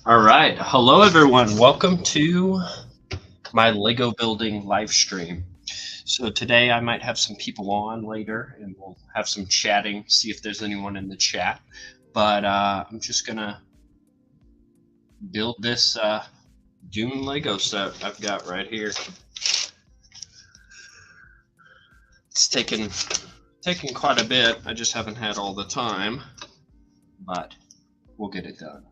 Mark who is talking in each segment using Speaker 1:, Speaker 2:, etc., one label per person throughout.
Speaker 1: All right. Hello, everyone. Welcome to my Lego building live stream. So, today I might have some people on later and we'll have some chatting, see if there's anyone in the chat. But I'm just going to build this Dune Lego set I've got right here. It's taken quite a bit. I just haven't had all the time, but we'll get it done.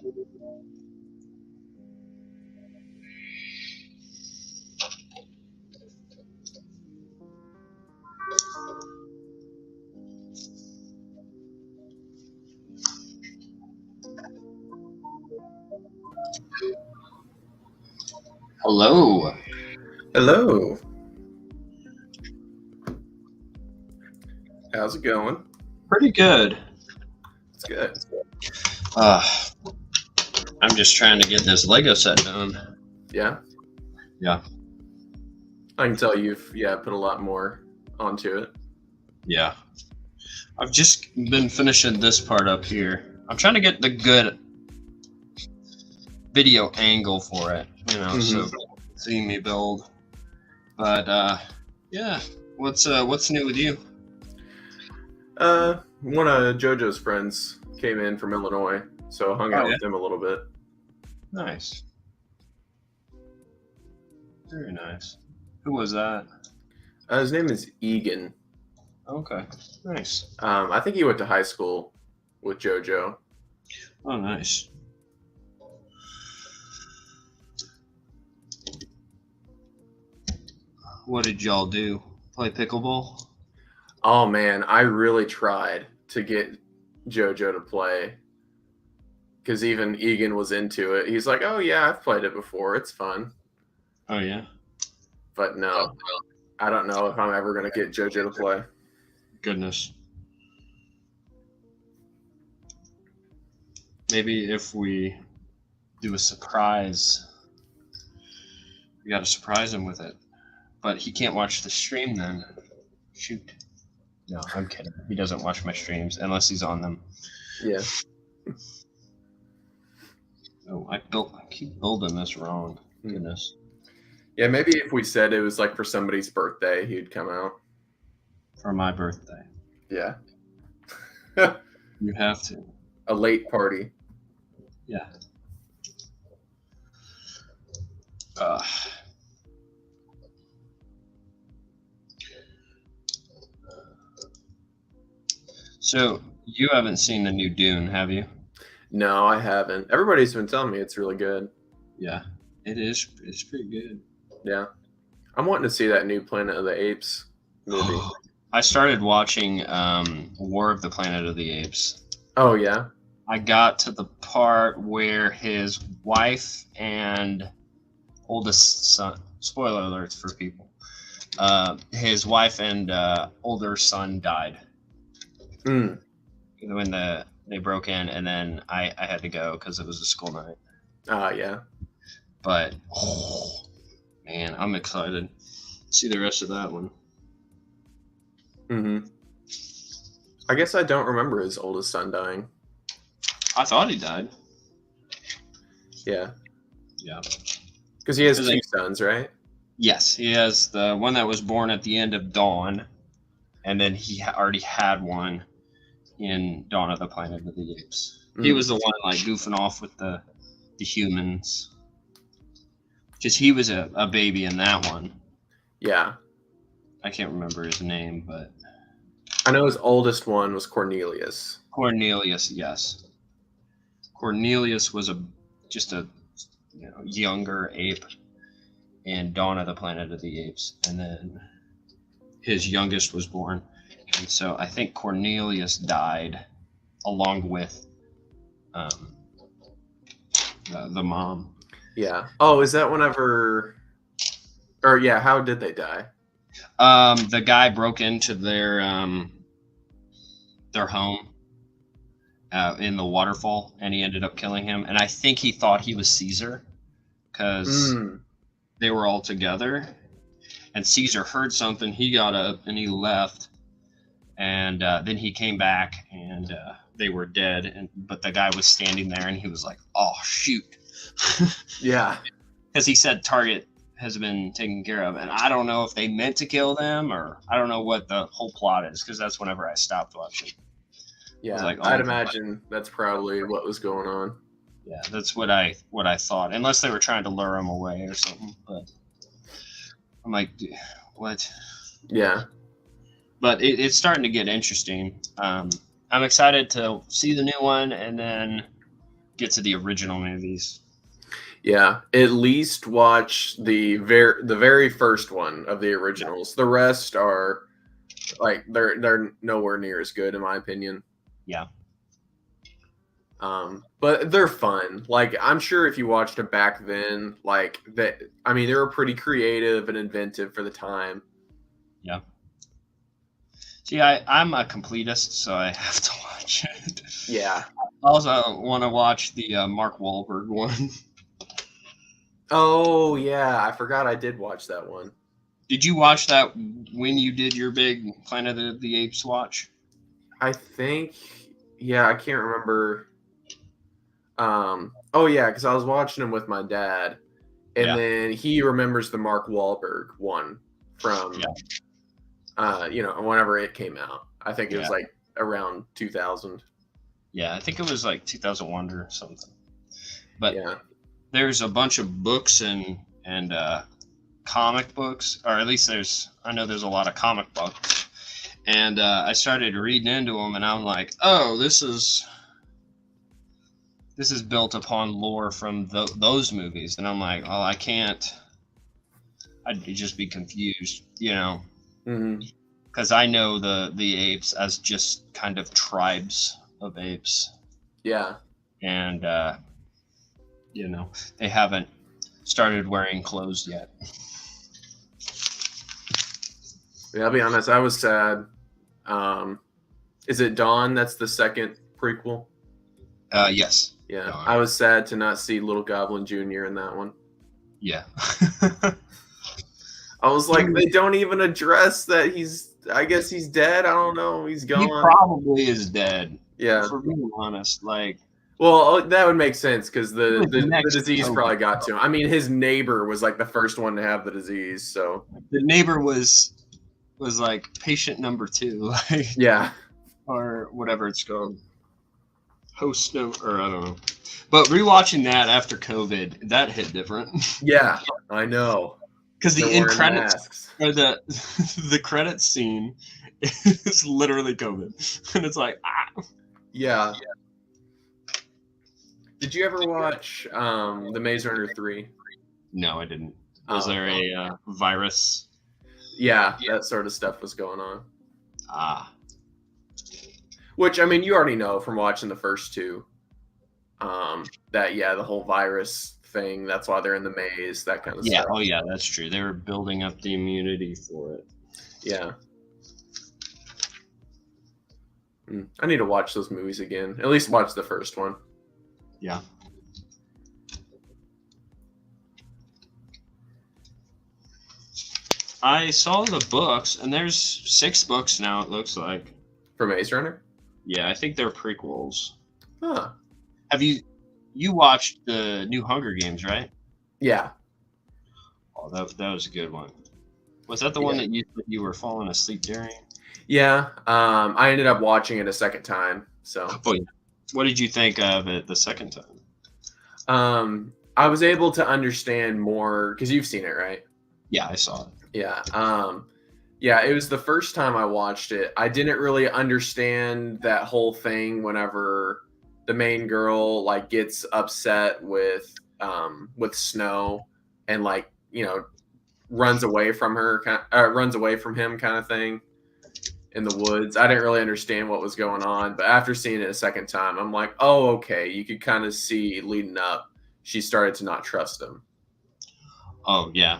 Speaker 1: Hello.
Speaker 2: Hello. How's it going?
Speaker 1: Pretty good.
Speaker 2: It's good.
Speaker 1: I'm just trying to get this Lego set done.
Speaker 2: Yeah?
Speaker 1: Yeah.
Speaker 2: I can tell you've put a lot more onto it.
Speaker 1: Yeah. I've just been finishing this part up here. I'm trying to get the good video angle for it, so see me build. But yeah. What's new with you?
Speaker 2: One of JoJo's friends came in from Illinois, so I hung out with him a little bit.
Speaker 1: Nice. Very nice. Who was that?
Speaker 2: His name is Egan.
Speaker 1: Okay. Nice.
Speaker 2: I think he went to high school with JoJo.
Speaker 1: Oh, nice. What did y'all do? Play pickleball?
Speaker 2: Oh man, I really tried to get JoJo to play. Because even Egan was into it. He's like, oh yeah, I've played it before. It's fun.
Speaker 1: Oh yeah?
Speaker 2: But no, I don't know if I'm ever going to get JoJo to play.
Speaker 1: Goodness. Maybe if we do a surprise, we got to surprise him with it. But he can't watch the stream then. Shoot. No, I'm kidding. He doesn't watch my streams unless he's on them.
Speaker 2: Yeah.
Speaker 1: Oh, I keep building this wrong. Goodness.
Speaker 2: Yeah, maybe if we said it was like for somebody's birthday, he'd come out.
Speaker 1: For my birthday.
Speaker 2: Yeah.
Speaker 1: You have to.
Speaker 2: A late party.
Speaker 1: Yeah. So you haven't seen the new Dune, have you?
Speaker 2: No, I haven't. Everybody's been telling me it's really good.
Speaker 1: Yeah, it is. It's pretty good.
Speaker 2: Yeah. I'm wanting to see that new Planet of the Apes movie.
Speaker 1: I started watching War of the Planet of the Apes.
Speaker 2: Oh, yeah?
Speaker 1: I got to the part where his wife and oldest son, spoiler alerts for people, his wife and older son died.
Speaker 2: Mm.
Speaker 1: When they broke in, and then I had to go because it was a school night.
Speaker 2: Yeah.
Speaker 1: But, man, I'm excited to see the rest of that one.
Speaker 2: Mm-hmm. I guess I don't remember his oldest son dying.
Speaker 1: I thought he died.
Speaker 2: Yeah.
Speaker 1: Yeah.
Speaker 2: Because he has two sons, right?
Speaker 1: Yes, he has the one that was born at the end of Dawn, and then he already had one in Dawn of the Planet of the Apes. Mm. He was the one like goofing off with the humans. Because he was a baby in that one.
Speaker 2: Yeah. I
Speaker 1: can't remember his name, but
Speaker 2: I know his oldest one was Cornelius.
Speaker 1: Cornelius, yes. Cornelius was just a younger ape in Dawn of the Planet of the Apes, and then his youngest was born. And so I think Cornelius died along with the mom.
Speaker 2: Yeah. Oh, is that whenever? Or yeah, how did they die?
Speaker 1: The guy broke into their home in the waterfall, and he ended up killing him. And I think he thought he was Caesar because they were all together. And Caesar heard something. He got up and he left. And then he came back, and they were dead. But the guy was standing there, and he was like, "Oh shoot!"
Speaker 2: Yeah,
Speaker 1: because he said target has been taken care of, and I don't know if they meant to kill them, or I don't know what the whole plot is, because that's whenever I stopped watching.
Speaker 2: Yeah, like, I'd imagine that's probably what was going on.
Speaker 1: Yeah, that's what I thought, unless they were trying to lure him away or something. But I'm like, what?
Speaker 2: Yeah.
Speaker 1: But it's starting to get interesting. I'm excited to see the new one, and then get to the original movies.
Speaker 2: Yeah, at least watch the very first one of the originals. The rest are like they're nowhere near as good in my opinion.
Speaker 1: Yeah.
Speaker 2: But they're fun. Like I'm sure if you watched it back then, like that, I mean, they were pretty creative and inventive for the time.
Speaker 1: Yeah. See, I'm a completist, so I have to watch it.
Speaker 2: Yeah.
Speaker 1: I also want to watch the Mark Wahlberg one.
Speaker 2: Oh yeah, I forgot I did watch that one.
Speaker 1: Did you watch that when you did your big Planet of the Apes watch?
Speaker 2: I think, yeah, I can't remember. Oh yeah, because I was watching him with my dad, and
Speaker 1: Yeah.
Speaker 2: then he remembers the Mark Wahlberg one from, whenever it came out. I think it was
Speaker 1: Yeah.
Speaker 2: like around 2000.
Speaker 1: Yeah, I think it was like 2001 or something. But
Speaker 2: Yeah.
Speaker 1: there's a bunch of books and comic books, or at least I know there's a lot of comic books, and I started reading into them, and I'm like, oh, this is built upon lore from those movies, and I'm like, oh, I can't. I'd just be confused,
Speaker 2: Mm-hmm.
Speaker 1: because I know the apes as just kind of tribes of apes,
Speaker 2: Yeah.
Speaker 1: and they haven't started wearing clothes yet.
Speaker 2: Yeah, I'll be honest, I was sad. Is it Dawn? That's the second prequel.
Speaker 1: Yes.
Speaker 2: Yeah,
Speaker 1: Dawn.
Speaker 2: I was sad to not see Little Goblin Jr. in that one.
Speaker 1: Yeah.
Speaker 2: I was like, they don't even address that I guess he's dead. I don't know. He's gone.
Speaker 1: He probably is dead.
Speaker 2: Yeah.
Speaker 1: For being honest, like.
Speaker 2: Well, that would make sense because the
Speaker 1: next
Speaker 2: disease
Speaker 1: COVID.
Speaker 2: probably got to him. I mean, his neighbor was like the first one to have the disease, so.
Speaker 1: The neighbor was like patient number 2, like.
Speaker 2: Yeah.
Speaker 1: Or whatever it's called. Host no, or I don't know. But rewatching that after COVID, that hit different.
Speaker 2: Yeah, I know.
Speaker 1: Because the
Speaker 2: They're
Speaker 1: end
Speaker 2: wearing
Speaker 1: credits
Speaker 2: masks.
Speaker 1: or the credits scene is literally COVID, and it's like
Speaker 2: Yeah. Did you ever watch The Maze Runner 3?
Speaker 1: No, I didn't. Was there a virus?
Speaker 2: Yeah, that sort of stuff was going on. Which, I mean, you already know from watching the first two. That, yeah, the whole virus thing, that's why they're in the maze, that kind of stuff.
Speaker 1: Oh yeah, that's true. They were building up the immunity for it.
Speaker 2: Yeah. I need to watch those movies again. At least watch the first one.
Speaker 1: Yeah. I saw the books, and there's 6 books now, it looks like.
Speaker 2: For Maze Runner?
Speaker 1: Yeah, I think they're prequels.
Speaker 2: Huh.
Speaker 1: Have you watched the new Hunger Games, right?
Speaker 2: Yeah.
Speaker 1: Oh, that was a good one. Was that the one that you were falling asleep during?
Speaker 2: Yeah. I ended up watching it a second time. So.
Speaker 1: Oh, yeah. What did you think of it the second time?
Speaker 2: I was able to understand more because you've seen it, right?
Speaker 1: Yeah, I saw it.
Speaker 2: Yeah. Yeah, it was the first time I watched it. I didn't really understand that whole thing whenever the main girl like gets upset with Snow and like, runs away from him kind of thing in the woods. I didn't really understand what was going on, but after seeing it a second time, I'm like, oh, okay. You could kind of see leading up, she started to not trust him.
Speaker 1: Oh, yeah.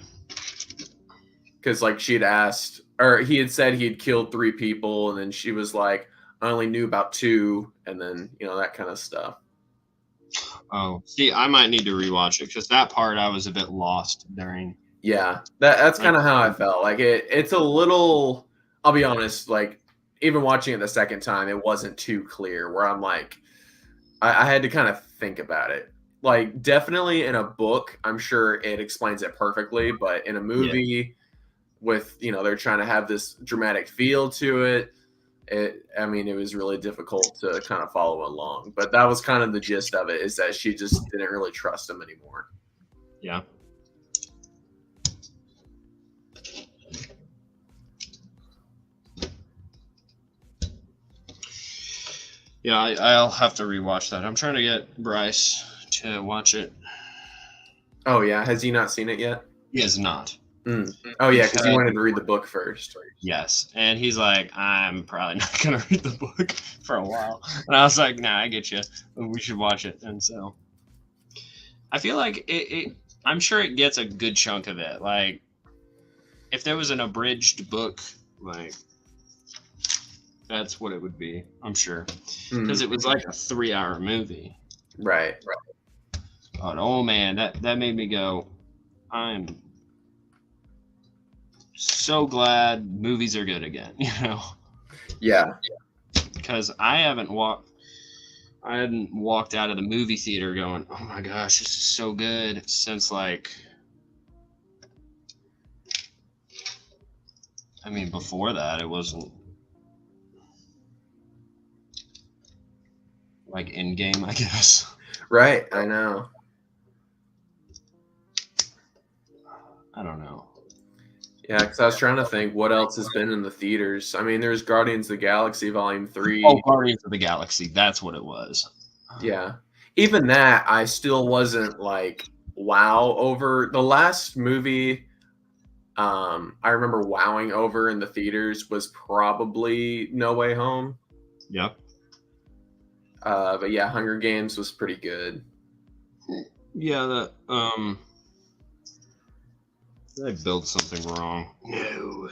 Speaker 2: Because like she had asked, or he had said he had killed 3 people, and then she was like, I only knew about 2, and then, that kind of stuff.
Speaker 1: Oh, see, I might need to rewatch it because that part I was a bit lost during.
Speaker 2: Yeah, that's kind of how I felt. Like it's a little, I'll be honest, like even watching it the second time, it wasn't too clear where I'm like, I had to kind of think about it. Like definitely in a book, I'm sure it explains it perfectly, but in a movie with, they're trying to have this dramatic feel to it. It was really difficult to kind of follow along, but that was kind of the gist of it, is that she just didn't really trust him anymore.
Speaker 1: Yeah. Yeah, I'll have to rewatch that. I'm trying to get Bryce to watch it.
Speaker 2: Oh yeah, has he not seen it yet?
Speaker 1: He has not.
Speaker 2: Oh yeah, because you
Speaker 1: Because-
Speaker 2: wanted to read the book first.
Speaker 1: Yes, and he's like, I'm probably not gonna read the book for a while, and I was like, Nah, I get you. We should watch it, and so I feel like it. I'm sure it gets a good chunk of it. Like, if there was an abridged book, like that's what it would be. I'm sure, because it was like a 3-hour movie.
Speaker 2: Right.
Speaker 1: But oh man, that made me go. I'm so glad movies are good again. You know,
Speaker 2: Yeah.
Speaker 1: because I hadn't walked out of the movie theater going, "Oh my gosh, this is so good," since like, I mean, before that, it wasn't like Endgame, I guess.
Speaker 2: Right. I know.
Speaker 1: I don't know.
Speaker 2: Yeah, because I was trying to think what else has been in the theaters. I mean, there's Guardians of the Galaxy Volume 3.
Speaker 1: Oh, Guardians of the Galaxy. That's what it was.
Speaker 2: Yeah. Even that, I still wasn't like wow over. The last movie I remember wowing over in the theaters was probably No Way Home.
Speaker 1: Yep.
Speaker 2: But yeah, Hunger Games was pretty good.
Speaker 1: Yeah, did I build something wrong? No.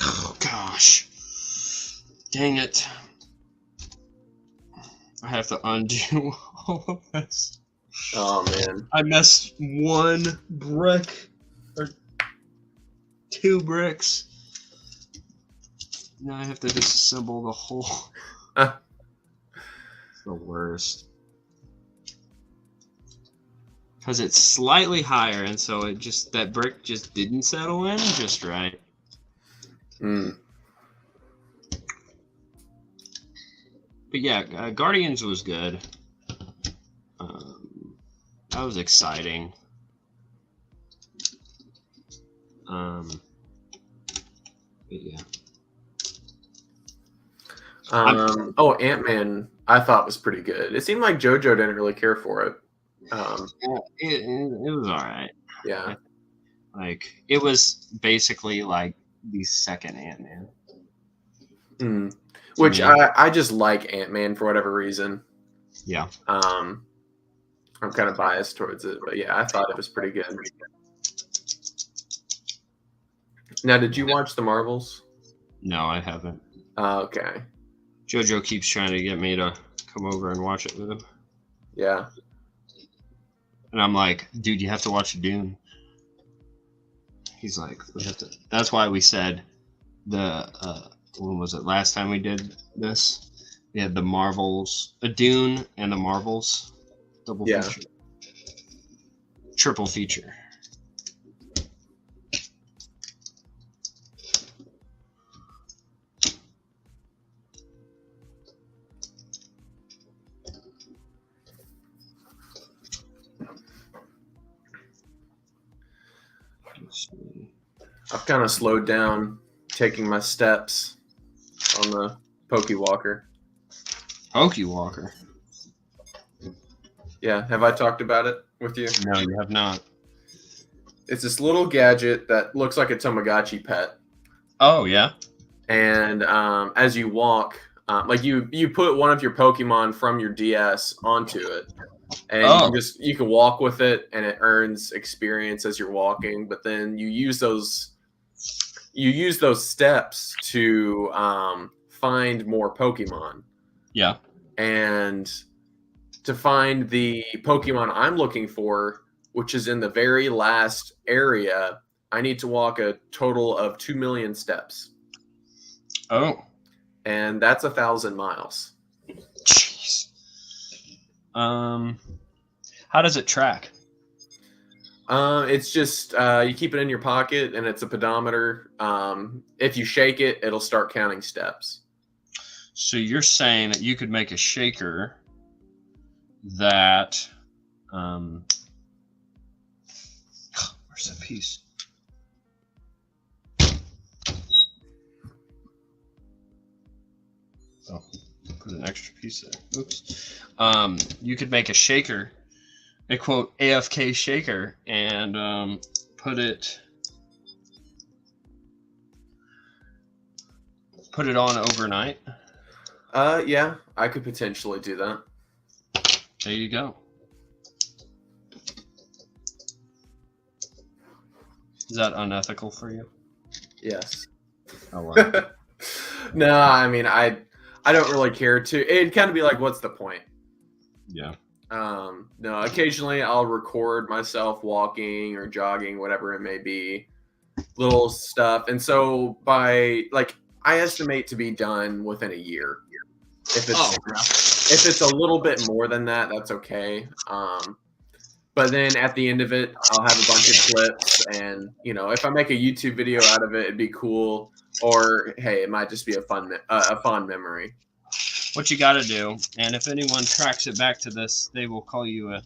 Speaker 1: Oh gosh. Dang it. I have to undo all of this.
Speaker 2: Oh man.
Speaker 1: I messed one brick or 2 bricks. Now I have to disassemble the whole. It's the worst. Because it's slightly higher, and so that brick just didn't settle in just right.
Speaker 2: Mm.
Speaker 1: But yeah, Guardians was good. That was exciting. But yeah.
Speaker 2: Oh, Ant-Man, I thought was pretty good. It seemed like JoJo didn't really care for it.
Speaker 1: It was all right.
Speaker 2: Yeah.
Speaker 1: Like, it was basically like the second Ant-Man.
Speaker 2: Which I just like Ant-Man for whatever reason.
Speaker 1: Yeah.
Speaker 2: I'm kind of biased towards it, but yeah, I thought it was pretty good. Now, did you watch the Marvels?
Speaker 1: No, I haven't.
Speaker 2: Okay.
Speaker 1: JoJo keeps trying to get me to come over and watch it with him.
Speaker 2: Yeah.
Speaker 1: And I'm like, dude, you have to watch Dune. He's like, we have to. That's why we said when was it? Last time we did this, we had the Marvels, a Dune and the Marvels double feature, triple feature.
Speaker 2: I've kind of slowed down taking my steps on the Pokewalker.
Speaker 1: Pokewalker?
Speaker 2: Yeah, have I talked about it with you?
Speaker 1: No, you have not.
Speaker 2: It's this little gadget that looks like a Tamagotchi pet.
Speaker 1: Oh, yeah?
Speaker 2: And as you walk, like you put one of your Pokemon from your DS onto it. And you can walk with it, and it earns experience as you're walking. But then you use those steps to find more Pokemon.
Speaker 1: Yeah.
Speaker 2: And to find the Pokemon I'm looking for, which is in the very last area, I need to walk a total of 2 million steps.
Speaker 1: Oh.
Speaker 2: And that's 1,000 miles.
Speaker 1: Jeez. How does it track?
Speaker 2: It's just you keep it in your pocket, and it's a pedometer. If you shake it, it'll start counting steps.
Speaker 1: So you're saying that you could make a shaker that Where's the piece? Oh, put an extra piece there. Oops. You could make a shaker, a quote AFK shaker, and put it on overnight.
Speaker 2: Yeah, I could potentially do that.
Speaker 1: There you go. Is that unethical for you?
Speaker 2: Yes.
Speaker 1: Oh, well.
Speaker 2: No, I mean, I don't really care to. It'd kind of be like, what's the point?
Speaker 1: Yeah.
Speaker 2: No, occasionally I'll record myself walking or jogging, whatever it may be, little stuff. And so I estimate to be done within a year. If it's a little bit more than that, that's okay. But then at the end of it, I'll have a bunch of clips, and if I make a YouTube video out of it, it'd be cool. Or hey, it might just be a fond memory.
Speaker 1: What you got to do, and if anyone tracks it back to this, they will call you a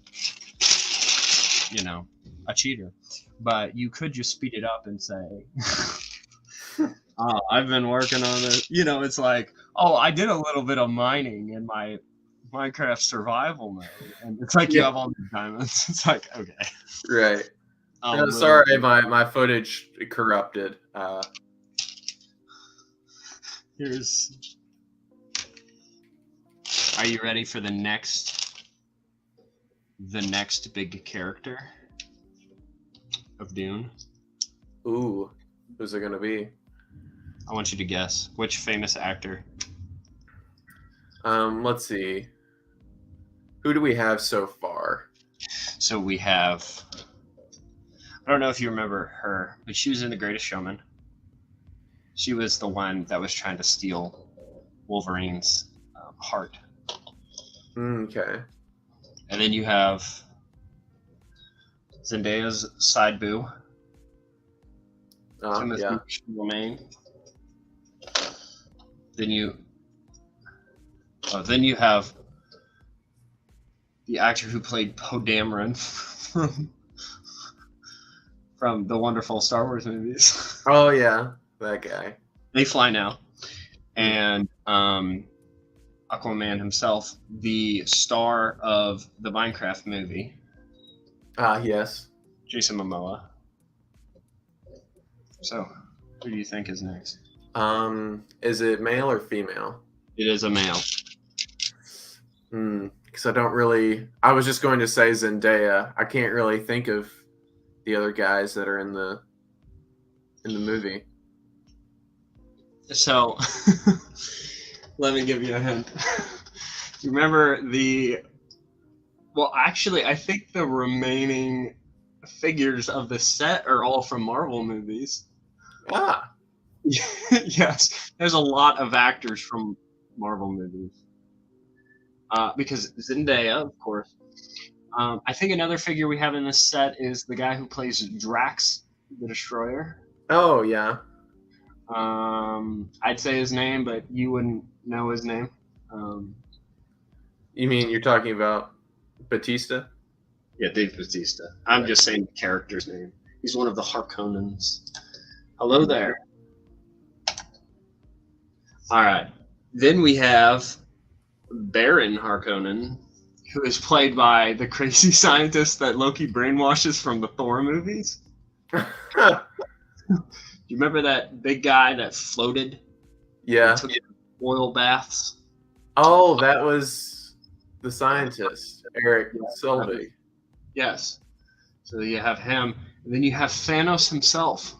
Speaker 1: cheater. But you could just speed it up and say, I've been working on it. It's like, I did a little bit of mining in my Minecraft survival mode, and it's like you have all the diamonds. It's like, okay,
Speaker 2: right. Sorry, my footage corrupted.
Speaker 1: Are you ready for the next big character of Dune?
Speaker 2: Ooh, who's it gonna be?
Speaker 1: I want you to guess which famous actor.
Speaker 2: Let's see. Who do we have so far?
Speaker 1: So we have. I don't know if you remember her, but she was in The Greatest Showman. She was the one that was trying to steal Wolverine's heart.
Speaker 2: Okay.
Speaker 1: And then you have Zendaya's side boo.
Speaker 2: Yeah.
Speaker 1: Chalamet. Then you have the actor who played Poe Dameron from the wonderful Star Wars movies.
Speaker 2: Oh yeah, that guy.
Speaker 1: They fly now. And Aquaman himself, the star of the Minecraft movie.
Speaker 2: Yes.
Speaker 1: Jason Momoa. So, who do you think is next?
Speaker 2: Is it male or female?
Speaker 1: It is a male.
Speaker 2: Because I was just going to say Zendaya. I can't really think of the other guys that are in the movie.
Speaker 1: So, let me give you a hint. You remember actually, I think the remaining figures of the set are all from Marvel movies.
Speaker 2: Ah.
Speaker 1: Yes, there's a lot of actors from Marvel movies. Because Zendaya, of course. I think another figure we have in this set is the guy who plays Drax, the Destroyer.
Speaker 2: Oh, yeah.
Speaker 1: I'd say his name, but you wouldn't know his name.
Speaker 2: You mean you're talking about Batista?
Speaker 1: Yeah, Dave Batista. I'm just saying the character's name. He's one of the Harkonnens. Hello there. All right. Then we have Baron Harkonnen, who is played by the crazy scientist that Loki brainwashes from the Thor movies. Do you remember that big guy that floated?
Speaker 2: Yeah.
Speaker 1: Took oil baths?
Speaker 2: Oh, that was the scientist, Eric Sylvie.
Speaker 1: Yes. So you have him, and then you have Thanos himself.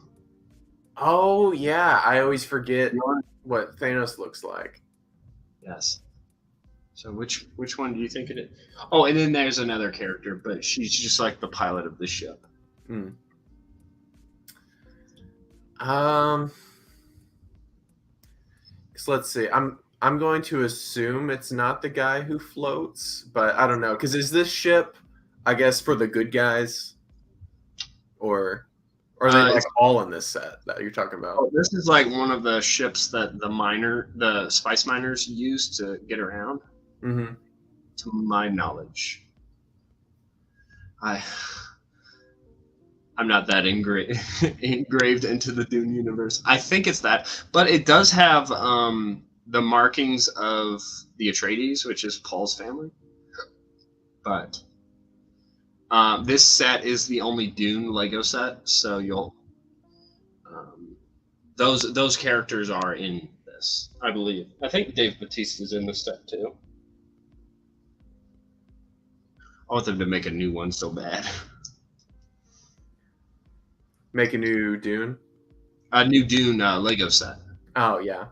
Speaker 2: Oh, yeah. I always forget what Thanos looks like.
Speaker 1: Yes. So which one do you think it is? Oh, and then there's another character, but she's just like the pilot of the ship.
Speaker 2: So let's see. I'm going to assume it's not the guy who floats, but I don't know. Because is this ship, I guess, for the good guys, or are they like all in this set that you're talking about?
Speaker 1: Oh, this is like one of the ships that the spice miners use to get around.
Speaker 2: Mm-hmm.
Speaker 1: To my knowledge. I I'm not that engraved into the Dune universe. I think it's that, but it does have the markings of the Atreides, which is Paul's family. But this set is the only Dune Lego set, so you'll um, those characters are in this, I believe. I think Dave Bautista's in this set too. I want them to make a new one so bad.
Speaker 2: Make a new Dune.
Speaker 1: A new Dune Lego set.
Speaker 2: Oh yeah.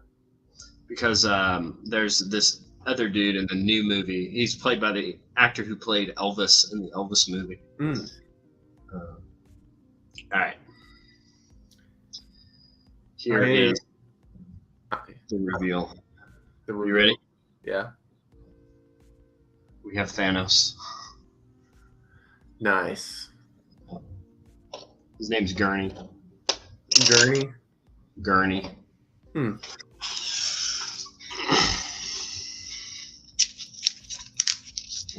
Speaker 1: Because there's this other dude in the new movie. He's played by the actor who played Elvis in the Elvis movie.
Speaker 2: Mm.
Speaker 1: All right. Here is the reveal. You ready?
Speaker 2: Yeah.
Speaker 1: We have Thanos.
Speaker 2: Nice.
Speaker 1: His name's Gurney.
Speaker 2: Gurney.
Speaker 1: Gurney.
Speaker 2: Hmm.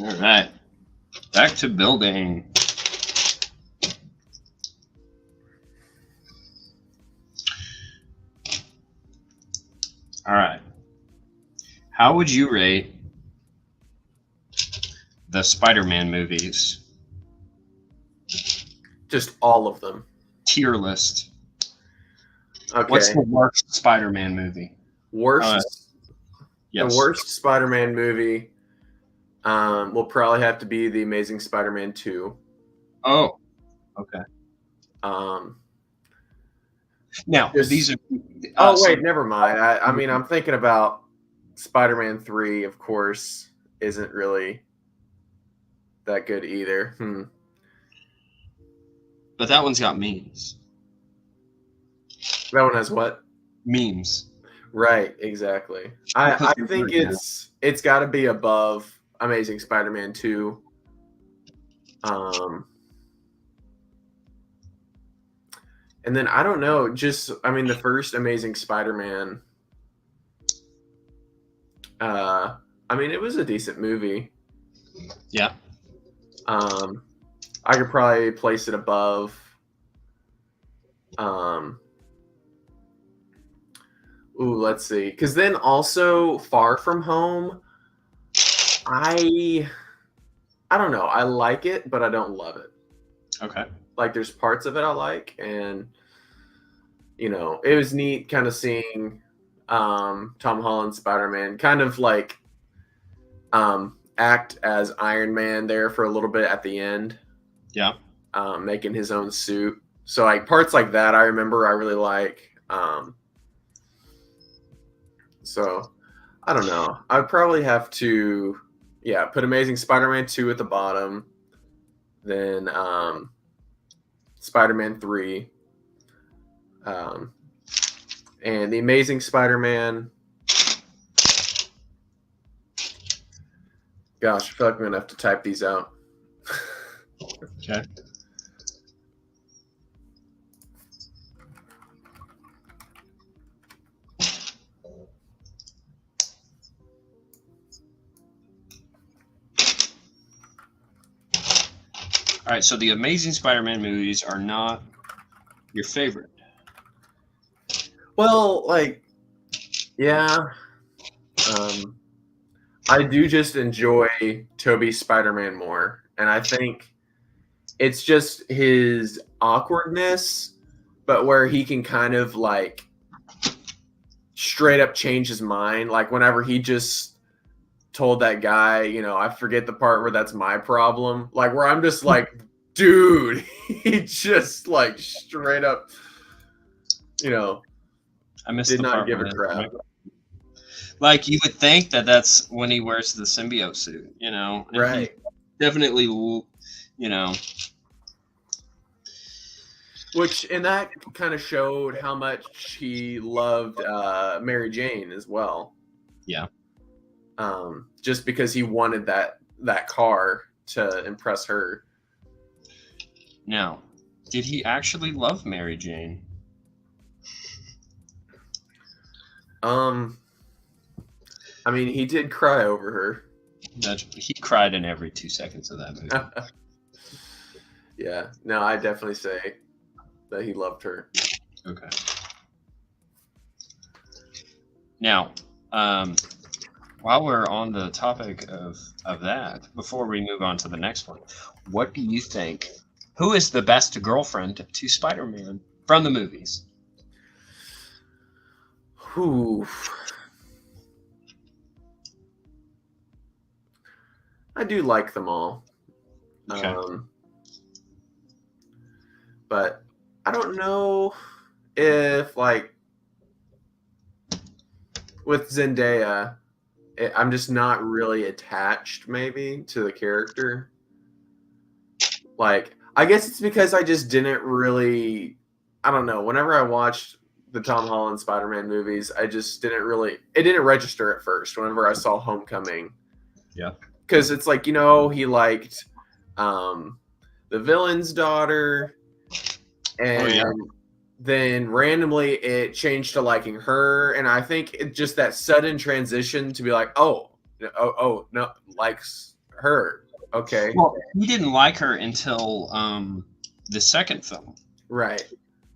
Speaker 1: All right. Back to building. All right. How would you rate the Spider-Man movies?
Speaker 2: Just all of them.
Speaker 1: Tier list.
Speaker 2: Okay.
Speaker 1: What's the worst Spider-Man movie?
Speaker 2: Worst.
Speaker 1: Yes.
Speaker 2: The worst Spider-Man movie will probably have to be The Amazing Spider-Man 2.
Speaker 1: Oh, okay. Now, these are...
Speaker 2: wait, never mind. I mean, I'm thinking about Spider-Man 3, of course, isn't really that good either.
Speaker 1: But that one's got memes.
Speaker 2: That one has what?
Speaker 1: Memes.
Speaker 2: Right, exactly. I think it's got to be above Amazing Spider-Man 2. And then I don't know, the first Amazing Spider-Man. It was a decent movie.
Speaker 1: Yeah.
Speaker 2: I could probably place it above. Let's see. Because then also Far From Home, I don't know. I like it, but I don't love it.
Speaker 1: Okay.
Speaker 2: Like there's parts of it I like, and it was neat kind of seeing Tom Holland Spider-Man kind of like act as Iron Man there for a little bit at the end.
Speaker 1: Yeah.
Speaker 2: Making his own suit. So like parts like that I remember I really like. So I don't know. I'd probably have to put Amazing Spider-Man 2 at the bottom. Then Spider-Man 3. And The Amazing Spider-Man. Gosh, I feel like I'm going to have to type these out.
Speaker 1: Okay. All right, so the Amazing Spider-Man movies are not your favorite.
Speaker 2: Well, yeah. I do just enjoy Tobey's Spider-Man more. And I think it's just his awkwardness, but where he can kind of straight up change his mind. Like whenever he just told that guy, I forget the part where that's my problem. Like where I'm just like, dude, he just straight up,
Speaker 1: I missed
Speaker 2: did
Speaker 1: the
Speaker 2: not
Speaker 1: part
Speaker 2: give a
Speaker 1: where
Speaker 2: crap.
Speaker 1: Like you would think that's when he wears the symbiote suit, and
Speaker 2: right?
Speaker 1: Definitely,
Speaker 2: And that kind of showed how much he loved Mary Jane as well.
Speaker 1: Yeah.
Speaker 2: Just because he wanted that car to impress her.
Speaker 1: Now, did he actually love Mary Jane?
Speaker 2: He did cry over her.
Speaker 1: He cried in every 2 seconds of that movie.
Speaker 2: Yeah. No, I definitely say that he loved her.
Speaker 1: Okay. Now, while we're on the topic of that, before we move on to the next one, what do you think? Who is the best girlfriend to Spider-Man from the movies?
Speaker 2: Whew. I do like them all.
Speaker 1: Okay.
Speaker 2: But I don't know if, like, with Zendaya, I'm just not really attached, maybe, to the character. Like, I guess it's because I just didn't really. I don't know. Whenever I watched the Tom Holland Spider-Man movies, I just didn't really. It didn't register at first. Whenever I saw Homecoming,
Speaker 1: Yeah.
Speaker 2: because it's like, he liked the villain's daughter, and then randomly it changed to liking her, and I think it just that sudden transition to be like, oh no, likes her. Okay.
Speaker 1: Well, he didn't like her until the second film,
Speaker 2: Right.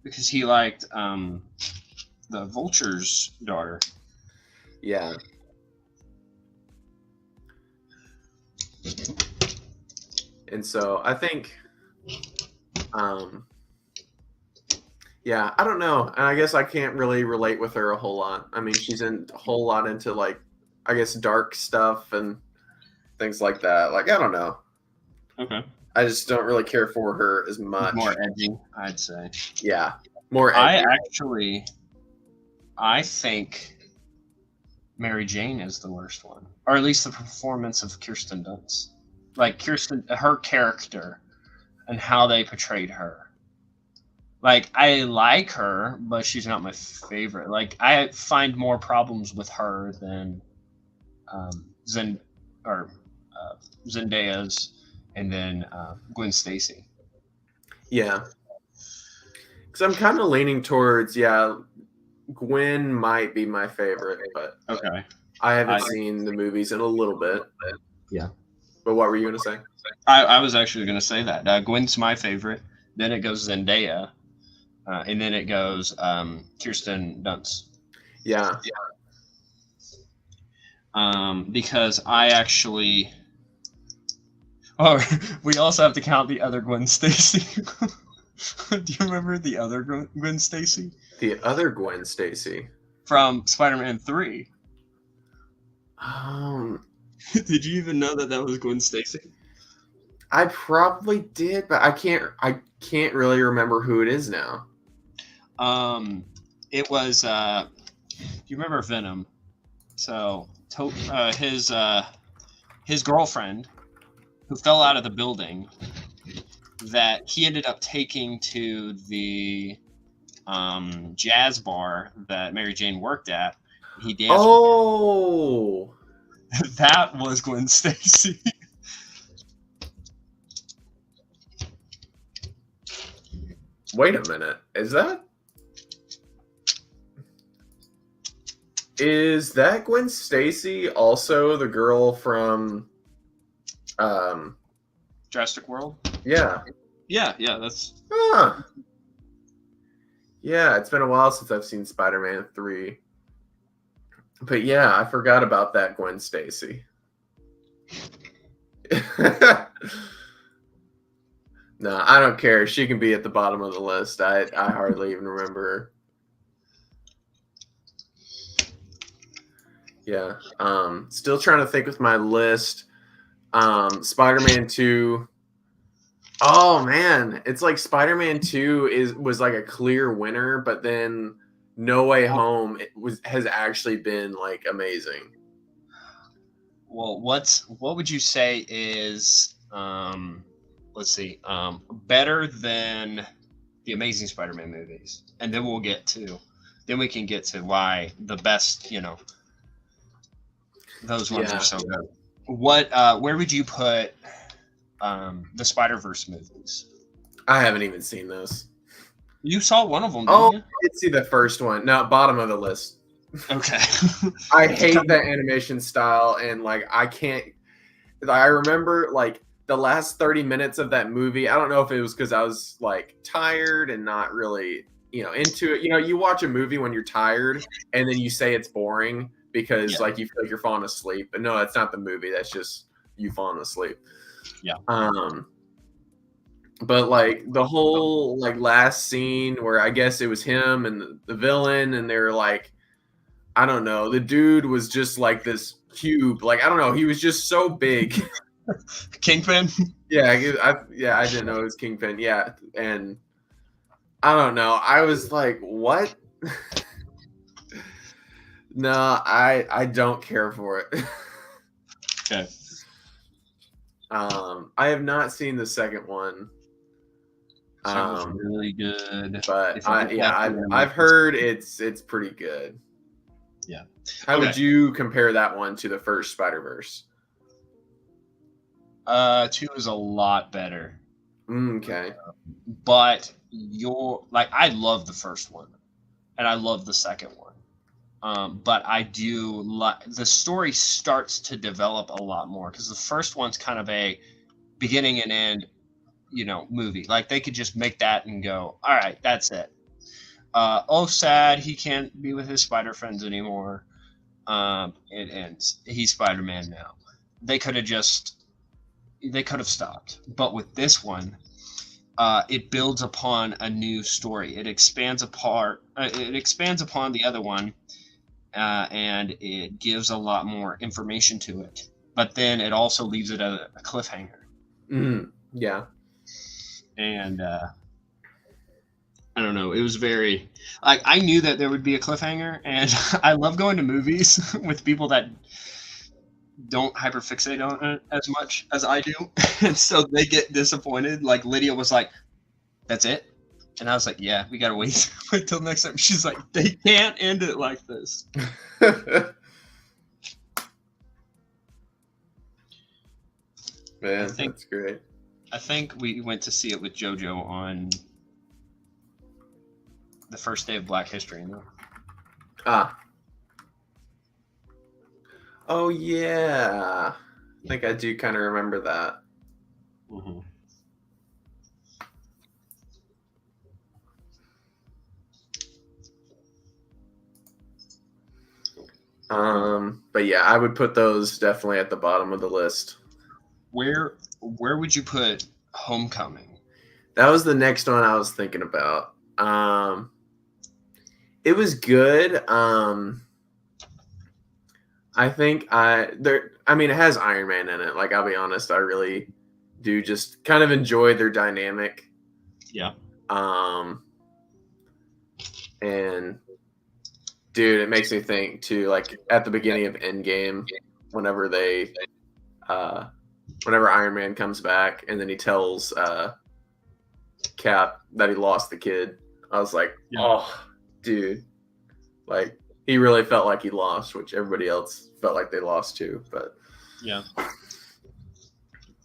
Speaker 1: because he liked the Vulture's daughter.
Speaker 2: Yeah. And so I think, yeah, I don't know. And I guess I can't really relate with her a whole lot. I mean, she's in a whole lot into, like, I guess, dark stuff and things like that. Like, I don't know.
Speaker 1: Okay.
Speaker 2: I just don't really care for her as much.
Speaker 1: More edgy, I'd say.
Speaker 2: Yeah. More edgy.
Speaker 1: I think Mary Jane is the worst one. Or at least the performance of Kirsten Dunst. Like, her character and how they portrayed her. Like, I like her, but she's not my favorite. Like, I find more problems with her than Zendaya's, and then Gwen Stacy.
Speaker 2: Yeah. Because I'm kind of leaning towards, Gwen might be my favorite, but
Speaker 1: Okay.
Speaker 2: I haven't seen the movies in a little bit.
Speaker 1: Yeah.
Speaker 2: But what were you going to say?
Speaker 1: I was actually going to say that. Gwen's my favorite. Then it goes Zendaya. And then it goes Kirsten Dunst.
Speaker 2: Yeah.
Speaker 1: Because I actually... Oh, we also have to count the other Gwen Stacy. Do you remember the other Gwen Stacy?
Speaker 2: The other Gwen Stacy?
Speaker 1: From Spider-Man 3. Did you even know that was Gwen Stacy?
Speaker 2: I probably did, but I can't really remember who it is now.
Speaker 1: It was do you remember Venom? So his girlfriend, who fell out of the building, that he ended up taking to the jazz bar that Mary Jane worked at. He danced.
Speaker 2: Oh,
Speaker 1: that was Gwen Stacy.
Speaker 2: Wait a minute. Is that Gwen Stacy also the girl from
Speaker 1: Jurassic World?
Speaker 2: Yeah.
Speaker 1: Yeah, that's...
Speaker 2: Huh. Yeah, it's been a while since I've seen Spider-Man 3. But yeah, I forgot about that Gwen Stacy. No, I don't care. She can be at the bottom of the list. I hardly even remember her. Yeah. Still trying to think with my list. Spider-Man 2. Oh man, it's like Spider-Man 2 was like a clear winner, but then No Way Home has actually been like amazing.
Speaker 1: Well, what would you say is let's see, better than the Amazing Spider-Man movies? And then we can get to why the best, those ones are so good. Where would you put the Spider-Verse movies?
Speaker 2: I haven't even seen those.
Speaker 1: You saw one of them, didn't you?
Speaker 2: I did see the first one. No, bottom of the list.
Speaker 1: Okay.
Speaker 2: I hate that animation style, and like I can't. I remember like the last 30 minutes of that movie, I don't know if it was because I was like tired and not really, into it. You watch a movie when you're tired and then you say it's boring because like you feel like you're falling asleep. But no, that's not the movie. That's just you falling asleep.
Speaker 1: Yeah.
Speaker 2: But like the whole like last scene where I guess it was him and the villain, and they're like, I don't know, the dude was just like this cube. Like I don't know, he was just so big.
Speaker 1: Kingpin.
Speaker 2: Yeah, I didn't know it was Kingpin. Yeah, and I don't know. I was like, what? No, I don't care for it.
Speaker 1: Okay.
Speaker 2: I have not seen the second one.
Speaker 1: Sounds really good.
Speaker 2: But I've heard it's pretty good.
Speaker 1: Yeah.
Speaker 2: How would you compare that one to the first Spider-Verse?
Speaker 1: 2 is a lot better.
Speaker 2: Okay.
Speaker 1: But I love the first one, and I love the second one. But I do the story starts to develop a lot more because the first one's kind of a beginning and end, movie. Like they could just make that and go, all right, that's it. Sad, he can't be with his spider friends anymore. It ends. He's Spider-Man now. They could have stopped. But with this one, it builds upon a new story. It expands upon the other one, and it gives a lot more information to it. But then it also leaves it a cliffhanger.
Speaker 2: Yeah.
Speaker 1: And I don't know. It was very I knew that there would be a cliffhanger, and I love going to movies with people that don't hyperfixate on it as much as I do, and so they get disappointed. Like Lydia was like, "That's it," and I was like, "Yeah, we gotta wait till next time." She's like, "They can't end it like this."
Speaker 2: Man, that's great.
Speaker 1: I think we went to see it with JoJo on the first day of Black History.
Speaker 2: Oh yeah, I think I do kind of remember that.
Speaker 1: Mm-hmm.
Speaker 2: But yeah, I would put those definitely at the bottom of the list.
Speaker 1: Where would you put Homecoming?
Speaker 2: That was the next one I was thinking about. It was good. I think it has Iron Man in it. Like, I'll be honest, I really do just kind of enjoy their dynamic.
Speaker 1: Yeah.
Speaker 2: And dude, it makes me think too, like at the beginning of Endgame, whenever Iron Man comes back and then he tells Cap that he lost the kid. I was like, oh, dude. Like, he really felt like he lost, which everybody else felt like they lost too. But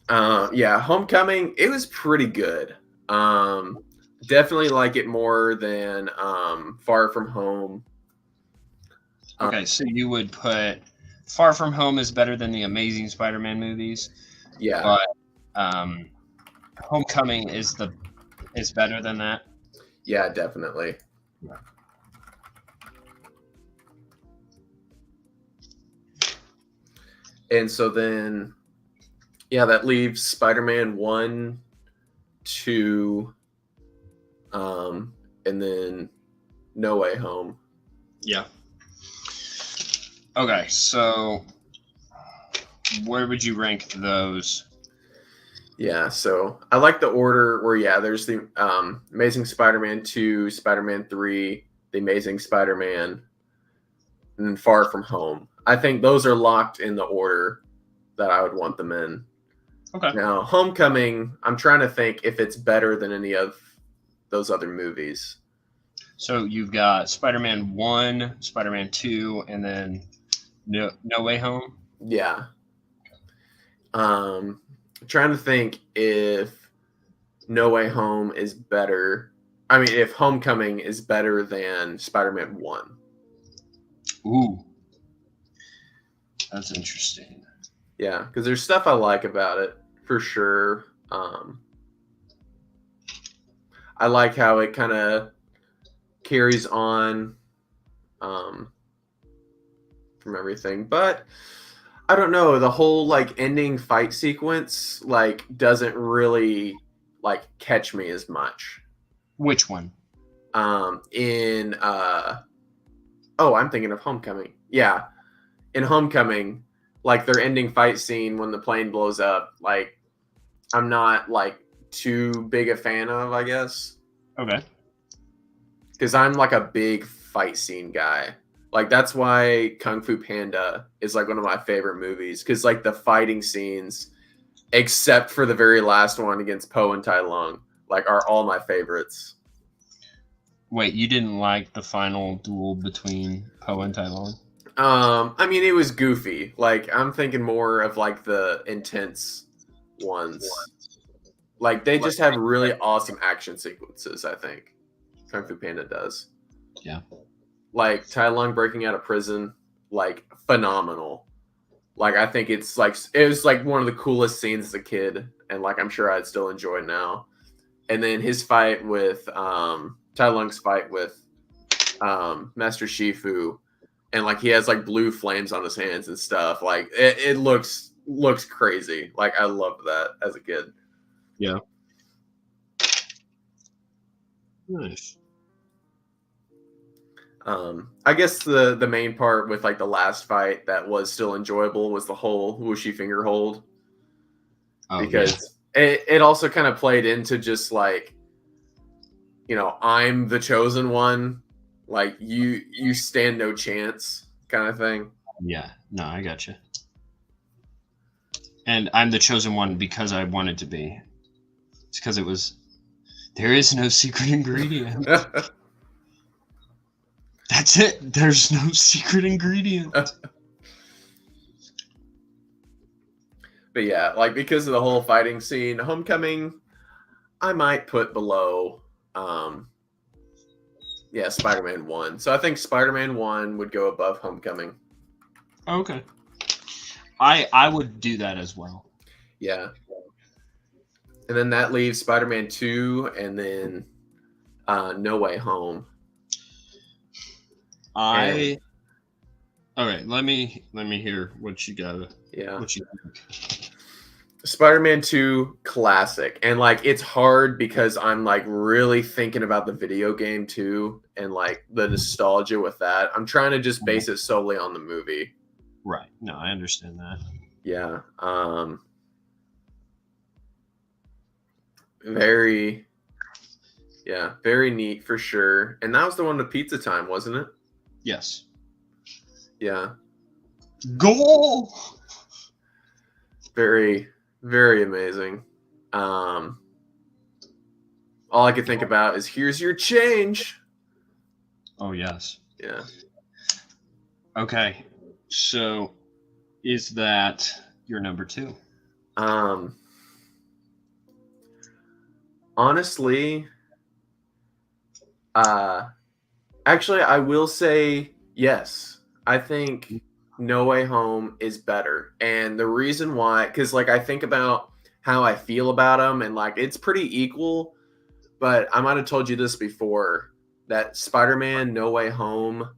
Speaker 2: Homecoming, it was pretty good. Definitely like it more than Far From Home.
Speaker 1: Okay, so you would put Far From Home is better than the Amazing Spider-Man movies.
Speaker 2: Yeah.
Speaker 1: But Homecoming is better than that.
Speaker 2: Yeah, definitely.
Speaker 1: Yeah.
Speaker 2: And so then, that leaves Spider-Man 1, 2, and then No Way Home.
Speaker 1: Yeah. Okay, so where would you rank those?
Speaker 2: Yeah, so I like the order where, there's the Amazing Spider-Man 2, Spider-Man 3, The Amazing Spider-Man, and then Far From Home. I think those are locked in the order that I would want them in.
Speaker 1: Okay.
Speaker 2: Now, Homecoming, I'm trying to think if it's better than any of those other movies.
Speaker 1: So you've got Spider-Man 1, Spider-Man 2, and then No Way Home?
Speaker 2: Yeah. Trying to think if No Way Home is better. I mean, if Homecoming is better than Spider-Man 1.
Speaker 1: Ooh. That's interesting.
Speaker 2: Yeah, because there's stuff I like about it. for sure. I like how it kind of carries on from everything, but I don't know, the whole like ending fight sequence like doesn't really like catch me as much.
Speaker 1: Which one?
Speaker 2: In oh, I'm thinking of Homecoming. Yeah, in Homecoming, like their ending fight scene when the plane blows up, like I'm not like too big a fan of, I guess.
Speaker 1: Okay.
Speaker 2: Because I'm like a big fight scene guy. Like that's why Kung Fu Panda is like one of my favorite movies. Because like the fighting scenes, except for the very last one against Po and Tai Lung, like are all my favorites.
Speaker 1: Wait, you didn't like the final duel between Po and Tai Lung?
Speaker 2: I mean, it was goofy. Like I'm thinking more of like the intense ones. Like they just have really awesome action sequences. I think Kung Fu Panda does.
Speaker 1: Yeah.
Speaker 2: Like Tai Lung breaking out of prison, like phenomenal. Like I think it's like it was like one of the coolest scenes as a kid, and like I'm sure I'd still enjoy it now. And then his fight with Tai Lung's fight with Master Shifu, and like he has like blue flames on his hands and stuff. Like it looks crazy. Like I loved that as a kid.
Speaker 1: Yeah. Nice.
Speaker 2: I guess the main part with like the last fight that was still enjoyable was the whole whooshy finger hold, because it also kind of played into just like, you know, I'm the chosen one, like you stand no chance kind of thing.
Speaker 1: Yeah. No, I got you. And I'm the chosen one because I wanted to be. It's because it was. There is no secret ingredient. That's it. There's no secret ingredient.
Speaker 2: But yeah, like because of the whole fighting scene, Homecoming, I might put below, yeah, Spider-Man 1. So I think Spider-Man 1 would go above Homecoming.
Speaker 1: Okay. I would do that as well.
Speaker 2: Yeah. And then that leaves Spider-Man 2 and then No Way Home.
Speaker 1: All right, let me hear what you got.
Speaker 2: Yeah.
Speaker 1: What you think.
Speaker 2: Spider-Man 2 classic. And like it's hard because I'm like really thinking about the video game too and like the nostalgia with that. I'm trying to just base it solely on the movie.
Speaker 1: Right. No, I understand that.
Speaker 2: Yeah. Very neat for sure. And that was the one with Pizza Time, wasn't it?
Speaker 1: Yes.
Speaker 2: Yeah.
Speaker 1: Goal.
Speaker 2: Very, very amazing. All I could think about is here's your change.
Speaker 1: Oh yes.
Speaker 2: Yeah.
Speaker 1: Okay. So is that your number 2?
Speaker 2: Honestly, actually I will say yes. I think No Way Home is better. And the reason why, because like I think about how I feel about them and like it's pretty equal, but I might have told you this before that Spider-Man No Way Home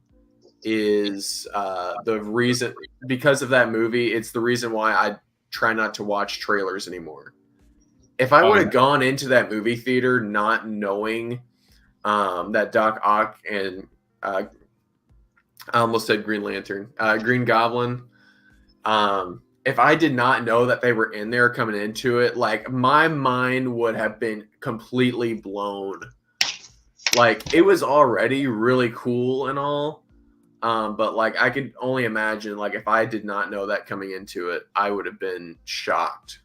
Speaker 2: is the reason, because of that movie, it's the reason why I try not to watch trailers anymore. If I would have gone into that movie theater not knowing that Doc Ock and I almost said Green Lantern, Green Goblin, if I did not know that they were in there coming into it, like my mind would have been completely blown. Like it was already really cool and all. But like I could only imagine like if I did not know that coming into it, I would have been shocked.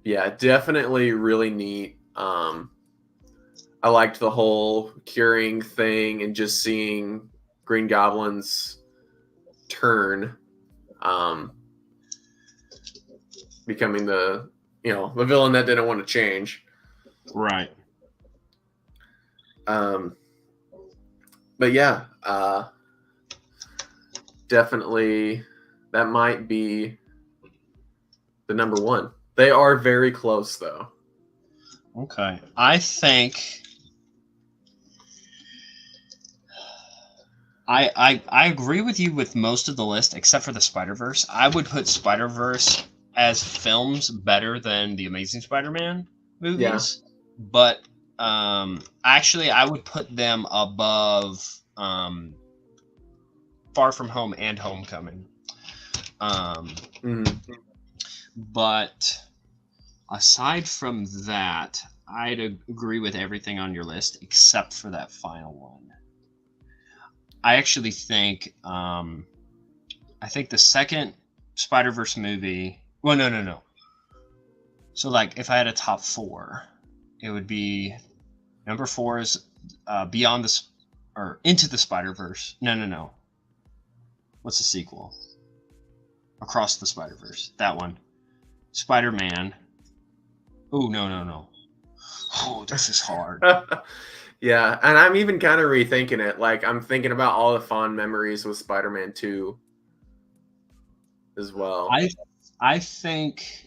Speaker 2: Yeah, definitely really neat. I liked the whole curing thing and just seeing Green Goblin's turn, becoming the the villain that didn't want to change.
Speaker 1: Right.
Speaker 2: But yeah, definitely That might be the number one. They are very close, though.
Speaker 1: Okay. I think I agree with you with most of the list except for the Spider-Verse. I would put Spider-Verse as films better than the Amazing Spider-Man movies. Yeah. But actually I would put them above Far From Home and Homecoming. But aside from that, I'd agree with everything on your list except for that final one. I actually think I think the second Spider-Verse movie. Well, no. So like, if I had a top 4, it would be number 4 is Beyond the or Into the Spider-Verse. No. What's the sequel? Across the Spider-Verse. That one. Spider-Man. Oh, no. Oh, this is hard.
Speaker 2: Yeah, and I'm even kind of rethinking it. Like, I'm thinking about all the fond memories with Spider-Man 2 as well.
Speaker 1: I think,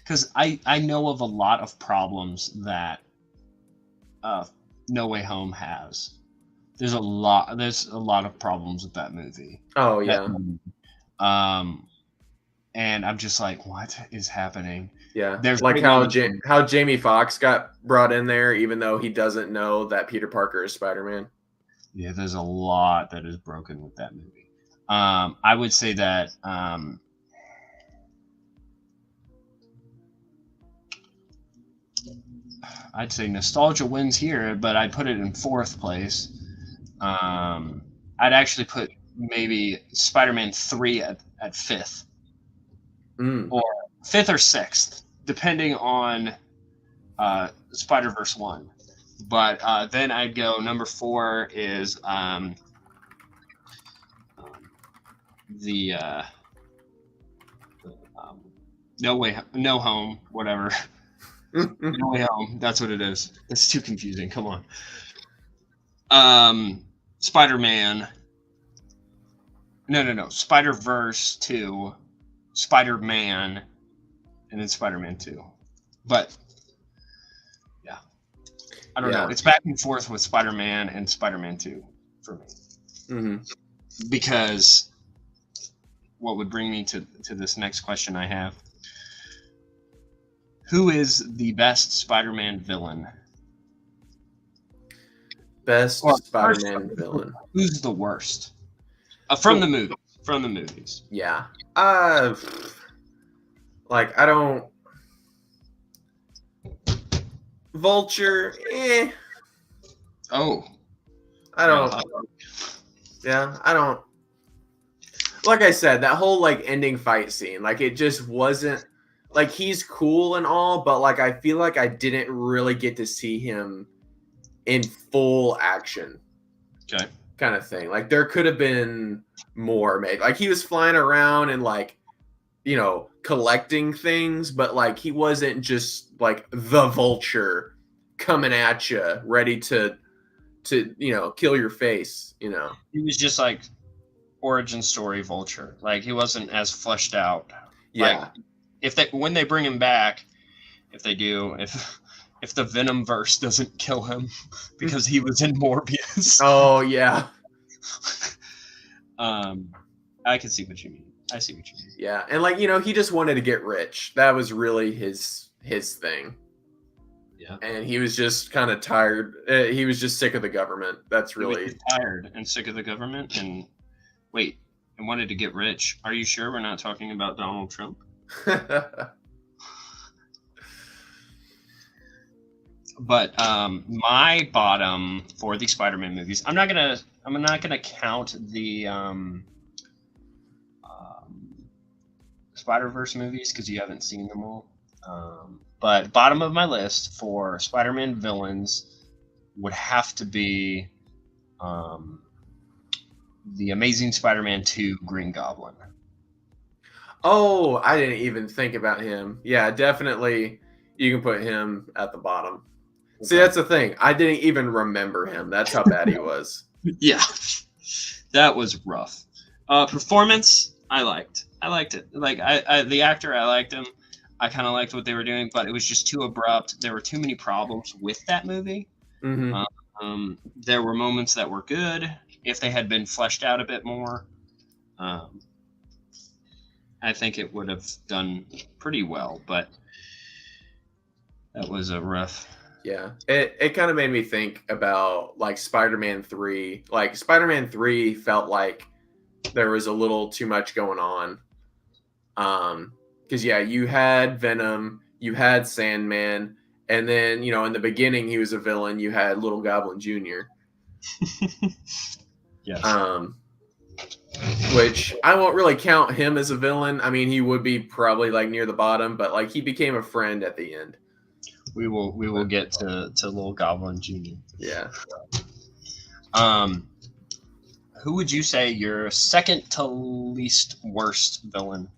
Speaker 1: because I know of a lot of problems that No Way Home has. There's a lot of problems with that movie.
Speaker 2: Oh yeah.
Speaker 1: And I'm just like, what is happening?
Speaker 2: Yeah, there's like how Jamie Foxx got brought in there, even though he doesn't know that Peter Parker is Spider-Man.
Speaker 1: Yeah, there's a lot that is broken with that movie. I would say that I'd say nostalgia wins here, but I'd put it in 4th place. I'd actually put maybe Spider-Man 3 at 5th. Or 5th or 6th, depending on Spider-Verse 1. But then I'd go number 4 is No Home, whatever. No Way Home, that's what it is. It's too confusing. Come on. Spider-Man. No. Spider-Verse 2. Spider-Man, and then Spider-Man 2. But yeah, I don't know. It's back and forth with Spider-Man and Spider-Man 2 for me. Because what would bring me to this next question I have: who is the best Spider-Man villain?
Speaker 2: Best Spider-Man villain.
Speaker 1: Who's the worst? From the movie. From the movies.
Speaker 2: Yeah. Like, I don't. Vulture,
Speaker 1: Oh.
Speaker 2: I don't. Yeah, I don't. Like I said, that whole like ending fight scene, like it just wasn't like he's cool and all, but like I feel like I didn't really get to see him in full action.
Speaker 1: Okay.
Speaker 2: Kind of thing. Like there could have been more made. Like he was flying around and like, you know, collecting things, but like he wasn't just like the Vulture coming at you, ready to you know, kill your face. You know,
Speaker 1: he was just like origin story Vulture. Like he wasn't as fleshed out.
Speaker 2: Yeah.
Speaker 1: Like, when they bring him back, if they do, if the Venom verse doesn't kill him because he was in Morbius.
Speaker 2: Oh yeah.
Speaker 1: I can see what you mean. I see what you mean.
Speaker 2: Yeah, and like, you know, he just wanted to get rich. That was really his thing.
Speaker 1: Yeah.
Speaker 2: And he was just kind of tired. He was just sick of the government. That's really...
Speaker 1: He was tired and sick of the government and wanted to get rich. Are you sure we're not talking about Donald Trump? But my bottom for the Spider-Man movies, I'm not gonna count the Spider-Verse movies because you haven't seen them all. But bottom of my list for Spider-Man villains would have to be the Amazing Spider-Man 2 Green Goblin.
Speaker 2: Oh, I didn't even think about him. Yeah, definitely you can put him at the bottom. Okay. See, that's the thing. I didn't even remember him. That's how bad he was.
Speaker 1: Yeah, that was rough. Performance, I liked it. Like the actor, I liked him. I kind of liked what they were doing, but it was just too abrupt. There were too many problems with that movie.
Speaker 2: Mm-hmm.
Speaker 1: There were moments that were good if they had been fleshed out a bit more. I think it would have done pretty well, but that was a rough.
Speaker 2: Yeah, it kind of made me think about like Spider-Man 3. Like Spider-Man 3 felt like there was a little too much going on. Because yeah, you had Venom, you had Sandman, and then in the beginning he was a villain. You had Little Goblin Jr.
Speaker 1: Yes.
Speaker 2: Which I won't really count him as a villain. I mean, he would be probably like near the bottom, but like he became a friend at the end.
Speaker 1: We will get to Little Goblin Jr.
Speaker 2: Yeah.
Speaker 1: Who would you say your second to least worst villain?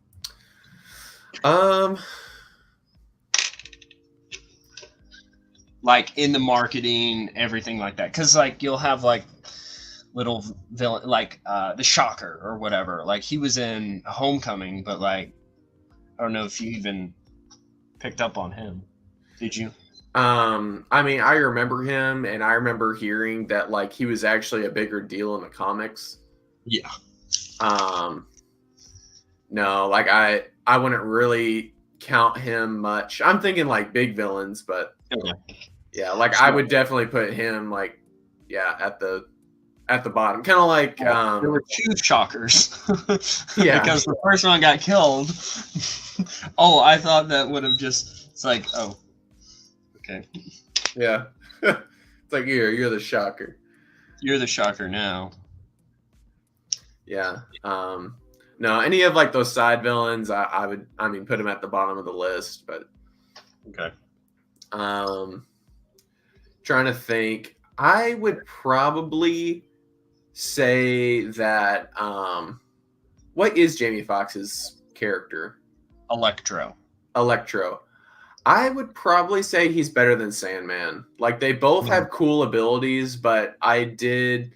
Speaker 1: Like in the marketing, everything like that. Because like you'll have like little villain like the Shocker or whatever. Like he was in Homecoming, but like I don't know if you even picked up on him. Did you?
Speaker 2: I mean, I remember him, and I remember hearing that like he was actually a bigger deal in the comics.
Speaker 1: Yeah.
Speaker 2: No, like I wouldn't really count him much. I'm thinking like big villains, but yeah, like I would definitely put him like at the bottom, kind of like
Speaker 1: there were two Shockers.
Speaker 2: Yeah,
Speaker 1: because the first one got killed. Oh, I thought that would have just. It's like, oh, okay.
Speaker 2: Yeah, it's like you're the Shocker.
Speaker 1: You're the Shocker now.
Speaker 2: Yeah. No, any of like those side villains, I would put him at the bottom of the list, but
Speaker 1: okay.
Speaker 2: Trying to think, I would probably say that what is Jamie Foxx's character?
Speaker 1: Electro.
Speaker 2: I would probably say he's better than Sandman. Like they both have cool abilities, but I did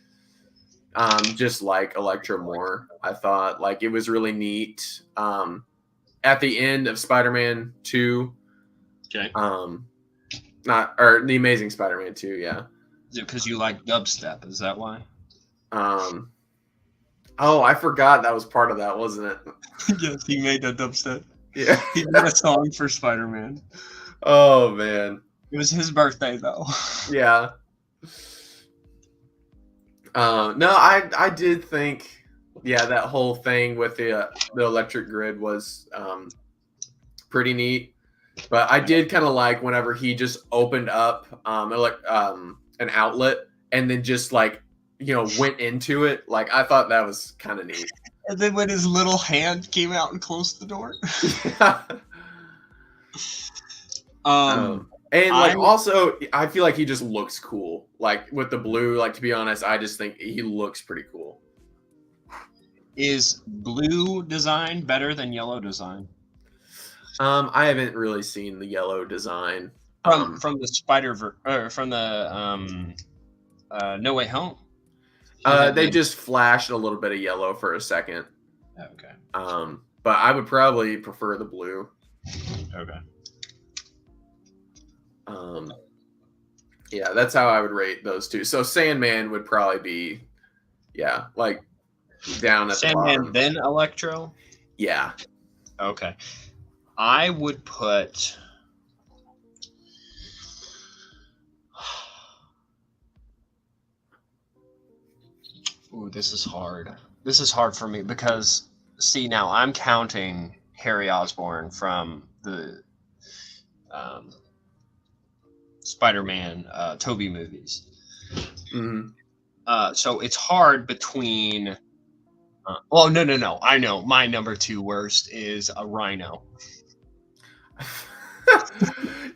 Speaker 2: just like Electro more. I thought like it was really neat. At the end of Spider-Man 2.
Speaker 1: Okay.
Speaker 2: The Amazing Spider-Man 2, yeah.
Speaker 1: Is it because you like dubstep? Is that why?
Speaker 2: Oh, I forgot that was part of that, wasn't it?
Speaker 1: Yes, he made that dubstep.
Speaker 2: Yeah.
Speaker 1: He made a song for Spider-Man.
Speaker 2: Oh man.
Speaker 1: It was his birthday though.
Speaker 2: Yeah. No, I did think that whole thing with the electric grid was pretty neat. But I did kind of like whenever he just opened up an outlet and then just like went into it. Like I thought that was kind of neat.
Speaker 1: And then when his little hand came out and closed the door.
Speaker 2: And like also, I feel like he just looks cool. Like with the blue, like to be honest, I just think he looks pretty cool.
Speaker 1: Is blue design better than yellow design?
Speaker 2: I haven't really seen the yellow design
Speaker 1: from the from the No Way Home.
Speaker 2: They just flashed a little bit of yellow for a second.
Speaker 1: Okay.
Speaker 2: But I would probably prefer the blue.
Speaker 1: Okay.
Speaker 2: Yeah, that's how I would rate those two. So Sandman would probably be, like down at
Speaker 1: Sandman,
Speaker 2: the bottom.
Speaker 1: Then Electro.
Speaker 2: Yeah.
Speaker 1: Okay. I would put. Ooh, this is hard. This is hard for me because, see, now I'm counting Harry Osborn from the Spider-Man Tobey movies.
Speaker 2: Mm-hmm.
Speaker 1: So it's hard between. No. I know my number 2 worst is a Rhino.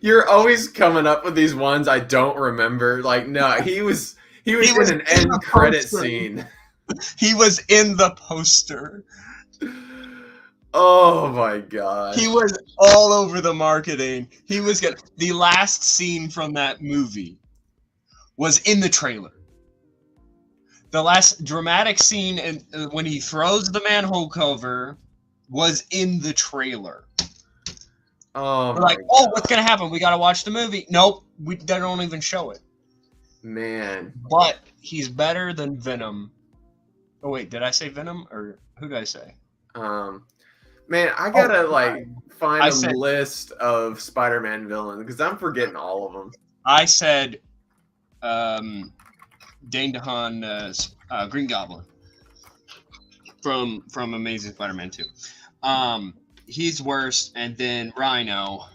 Speaker 2: You're always coming up with these ones I don't remember. Like, no, he was in an end credit scene.
Speaker 1: He was in the poster.
Speaker 2: Oh my god.
Speaker 1: He was all over the marketing. He was the last scene from that movie was in the trailer. The last dramatic scene when he throws the manhole cover was in the trailer.
Speaker 2: Oh,
Speaker 1: We're like, oh, what's gonna happen? We gotta watch the movie. Nope, they don't even show it.
Speaker 2: Man.
Speaker 1: But he's better than Venom. Oh wait, did I say Venom or who did I say?
Speaker 2: Man, I gotta find a
Speaker 1: said,
Speaker 2: list of Spider-Man villains because I'm forgetting all of them.
Speaker 1: I said, Dane DeHaan, Green Goblin from Amazing Spider-Man 2. He's worse, and then Rhino,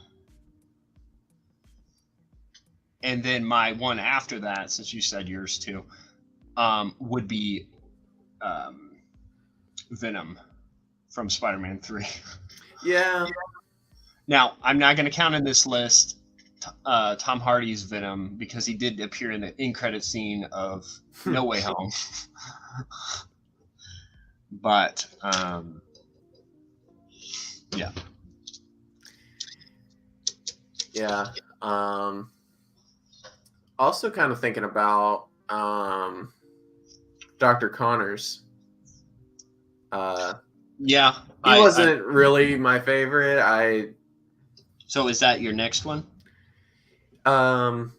Speaker 1: and then my one after that, since you said yours too, would be Venom from Spider-Man 3.
Speaker 2: Yeah.
Speaker 1: Now, I'm not going to count in this list Tom Hardy's Venom because he did appear in the in-credit scene of No Way Home. But, yeah.
Speaker 2: Yeah. Also kind of thinking about Dr. Connors.
Speaker 1: Yeah.
Speaker 2: He wasn't really my favorite.
Speaker 1: So is that your next one?
Speaker 2: To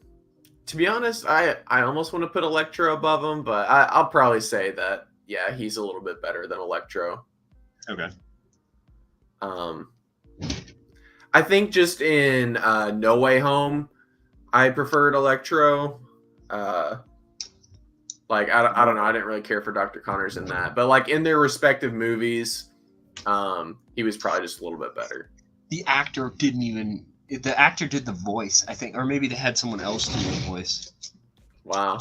Speaker 2: be honest, I almost want to put Electro above him, but I'll probably say that, yeah, he's a little bit better than Electro.
Speaker 1: Okay.
Speaker 2: I think just in No Way Home, I preferred Electro. I don't know. I didn't really care for Dr. Connors in that. But, in their respective movies, he was probably just a little bit better.
Speaker 1: The actor did the voice, I think. Or maybe they had someone else do the voice.
Speaker 2: Wow.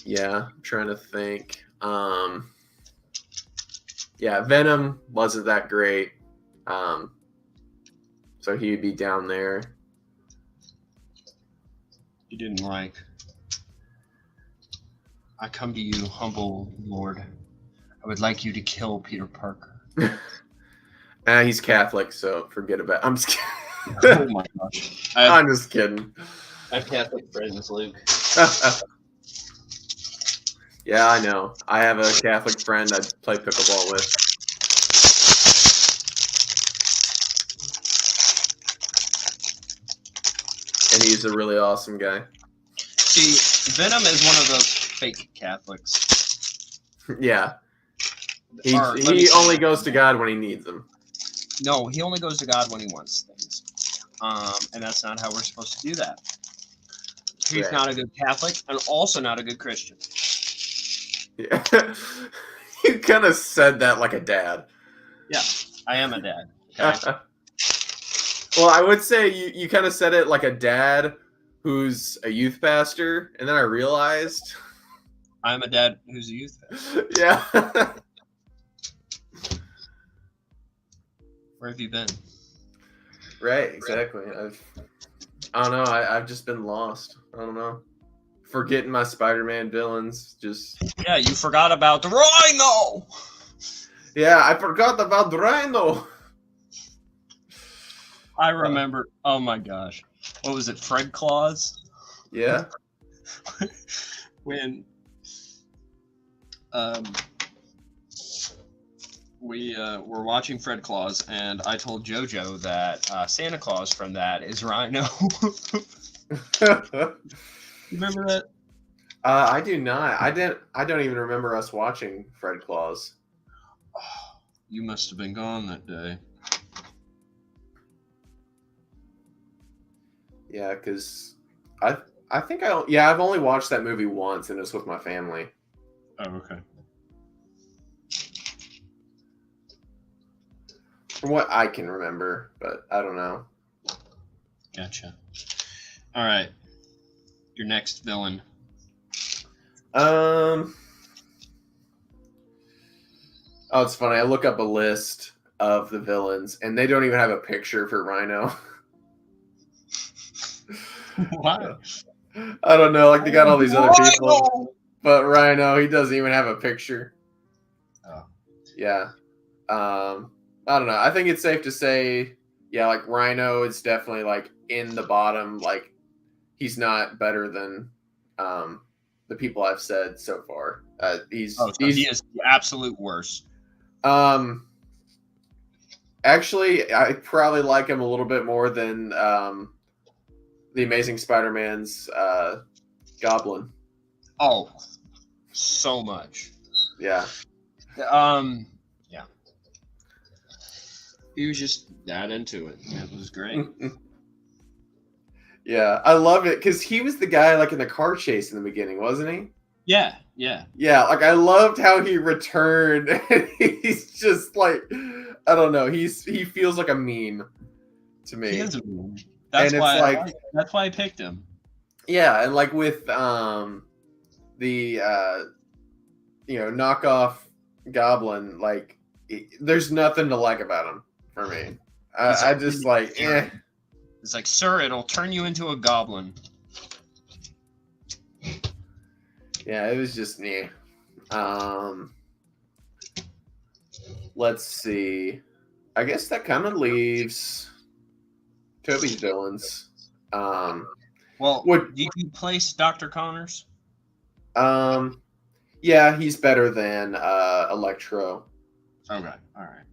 Speaker 2: Yeah, I'm trying to think. Yeah, Venom wasn't that great. So he would be down there.
Speaker 1: You didn't like. I come to you, humble Lord. I would like you to kill Peter Parker.
Speaker 2: He's Catholic, so forget about it. I'm just kidding.
Speaker 1: Oh my gosh.
Speaker 2: I'm just kidding.
Speaker 1: I have Catholic friends, Luke.
Speaker 2: Yeah, I know. I have a Catholic friend I play pickleball with. And he's a really awesome guy.
Speaker 1: See, Venom is one of those fake Catholics.
Speaker 2: Yeah. He only goes to God when he needs them.
Speaker 1: No, he only goes to God when he wants things. And that's not how we're supposed to do that. He's not a good Catholic and also not a good Christian.
Speaker 2: Yeah. You kind of said that like a dad.
Speaker 1: Yeah, I am a dad. Okay?
Speaker 2: Well, I would say you kind of said it like a dad who's a youth pastor, and then I realized
Speaker 1: I'm a dad who's a youth pastor.
Speaker 2: Yeah.
Speaker 1: Where have you been?
Speaker 2: Right, exactly. I don't know. I've just been lost. I don't know. Forgetting my Spider-Man villains.
Speaker 1: Yeah, you forgot about the Rhino.
Speaker 2: Yeah, I forgot about the Rhino.
Speaker 1: I remember. Oh my gosh, what was it? Fred Claus.
Speaker 2: Yeah.
Speaker 1: When we were watching Fred Claus, and I told JoJo that Santa Claus from that is Rhino. You remember that?
Speaker 2: I do not. I don't even remember us watching Fred Claus.
Speaker 1: Oh, you must have been gone that day.
Speaker 2: Yeah, because I think I've only watched that movie once, and it was with my family.
Speaker 1: Oh, okay.
Speaker 2: From what I can remember, but I don't know.
Speaker 1: Gotcha. All right. Your next villain.
Speaker 2: Oh, it's funny. I look up a list of the villains, and they don't even have a picture for Rhino.
Speaker 1: Why?
Speaker 2: I don't know. Like, they got all these other people, but Rhino, he doesn't even have a picture.
Speaker 1: Oh.
Speaker 2: Yeah. I don't know. I think it's safe to say, yeah, like Rhino is definitely like in the bottom, like he's not better than the people I've said so far.
Speaker 1: So he is the absolute worst.
Speaker 2: Actually, I probably like him a little bit more than the Amazing Spider-Man's Goblin.
Speaker 1: Oh, so much.
Speaker 2: Yeah.
Speaker 1: Yeah. He was just that into it. It was great.
Speaker 2: Yeah, I love it because he was the guy like in the car chase in the beginning, wasn't he?
Speaker 1: Yeah.
Speaker 2: Yeah, like I loved how he returned. And he's just like, I don't know. He feels like a meme to me.
Speaker 1: He is a meme. That's why I picked him.
Speaker 2: Yeah, and like with the knockoff Goblin, like there's nothing to like about him for me. I just like,
Speaker 1: It's like, sir, it'll turn you into a goblin.
Speaker 2: Yeah, it was just let's see. I guess that kind of leaves Toby's villains.
Speaker 1: Did you place Dr. Connors?
Speaker 2: Yeah, he's better than Electro.
Speaker 1: Okay, all right.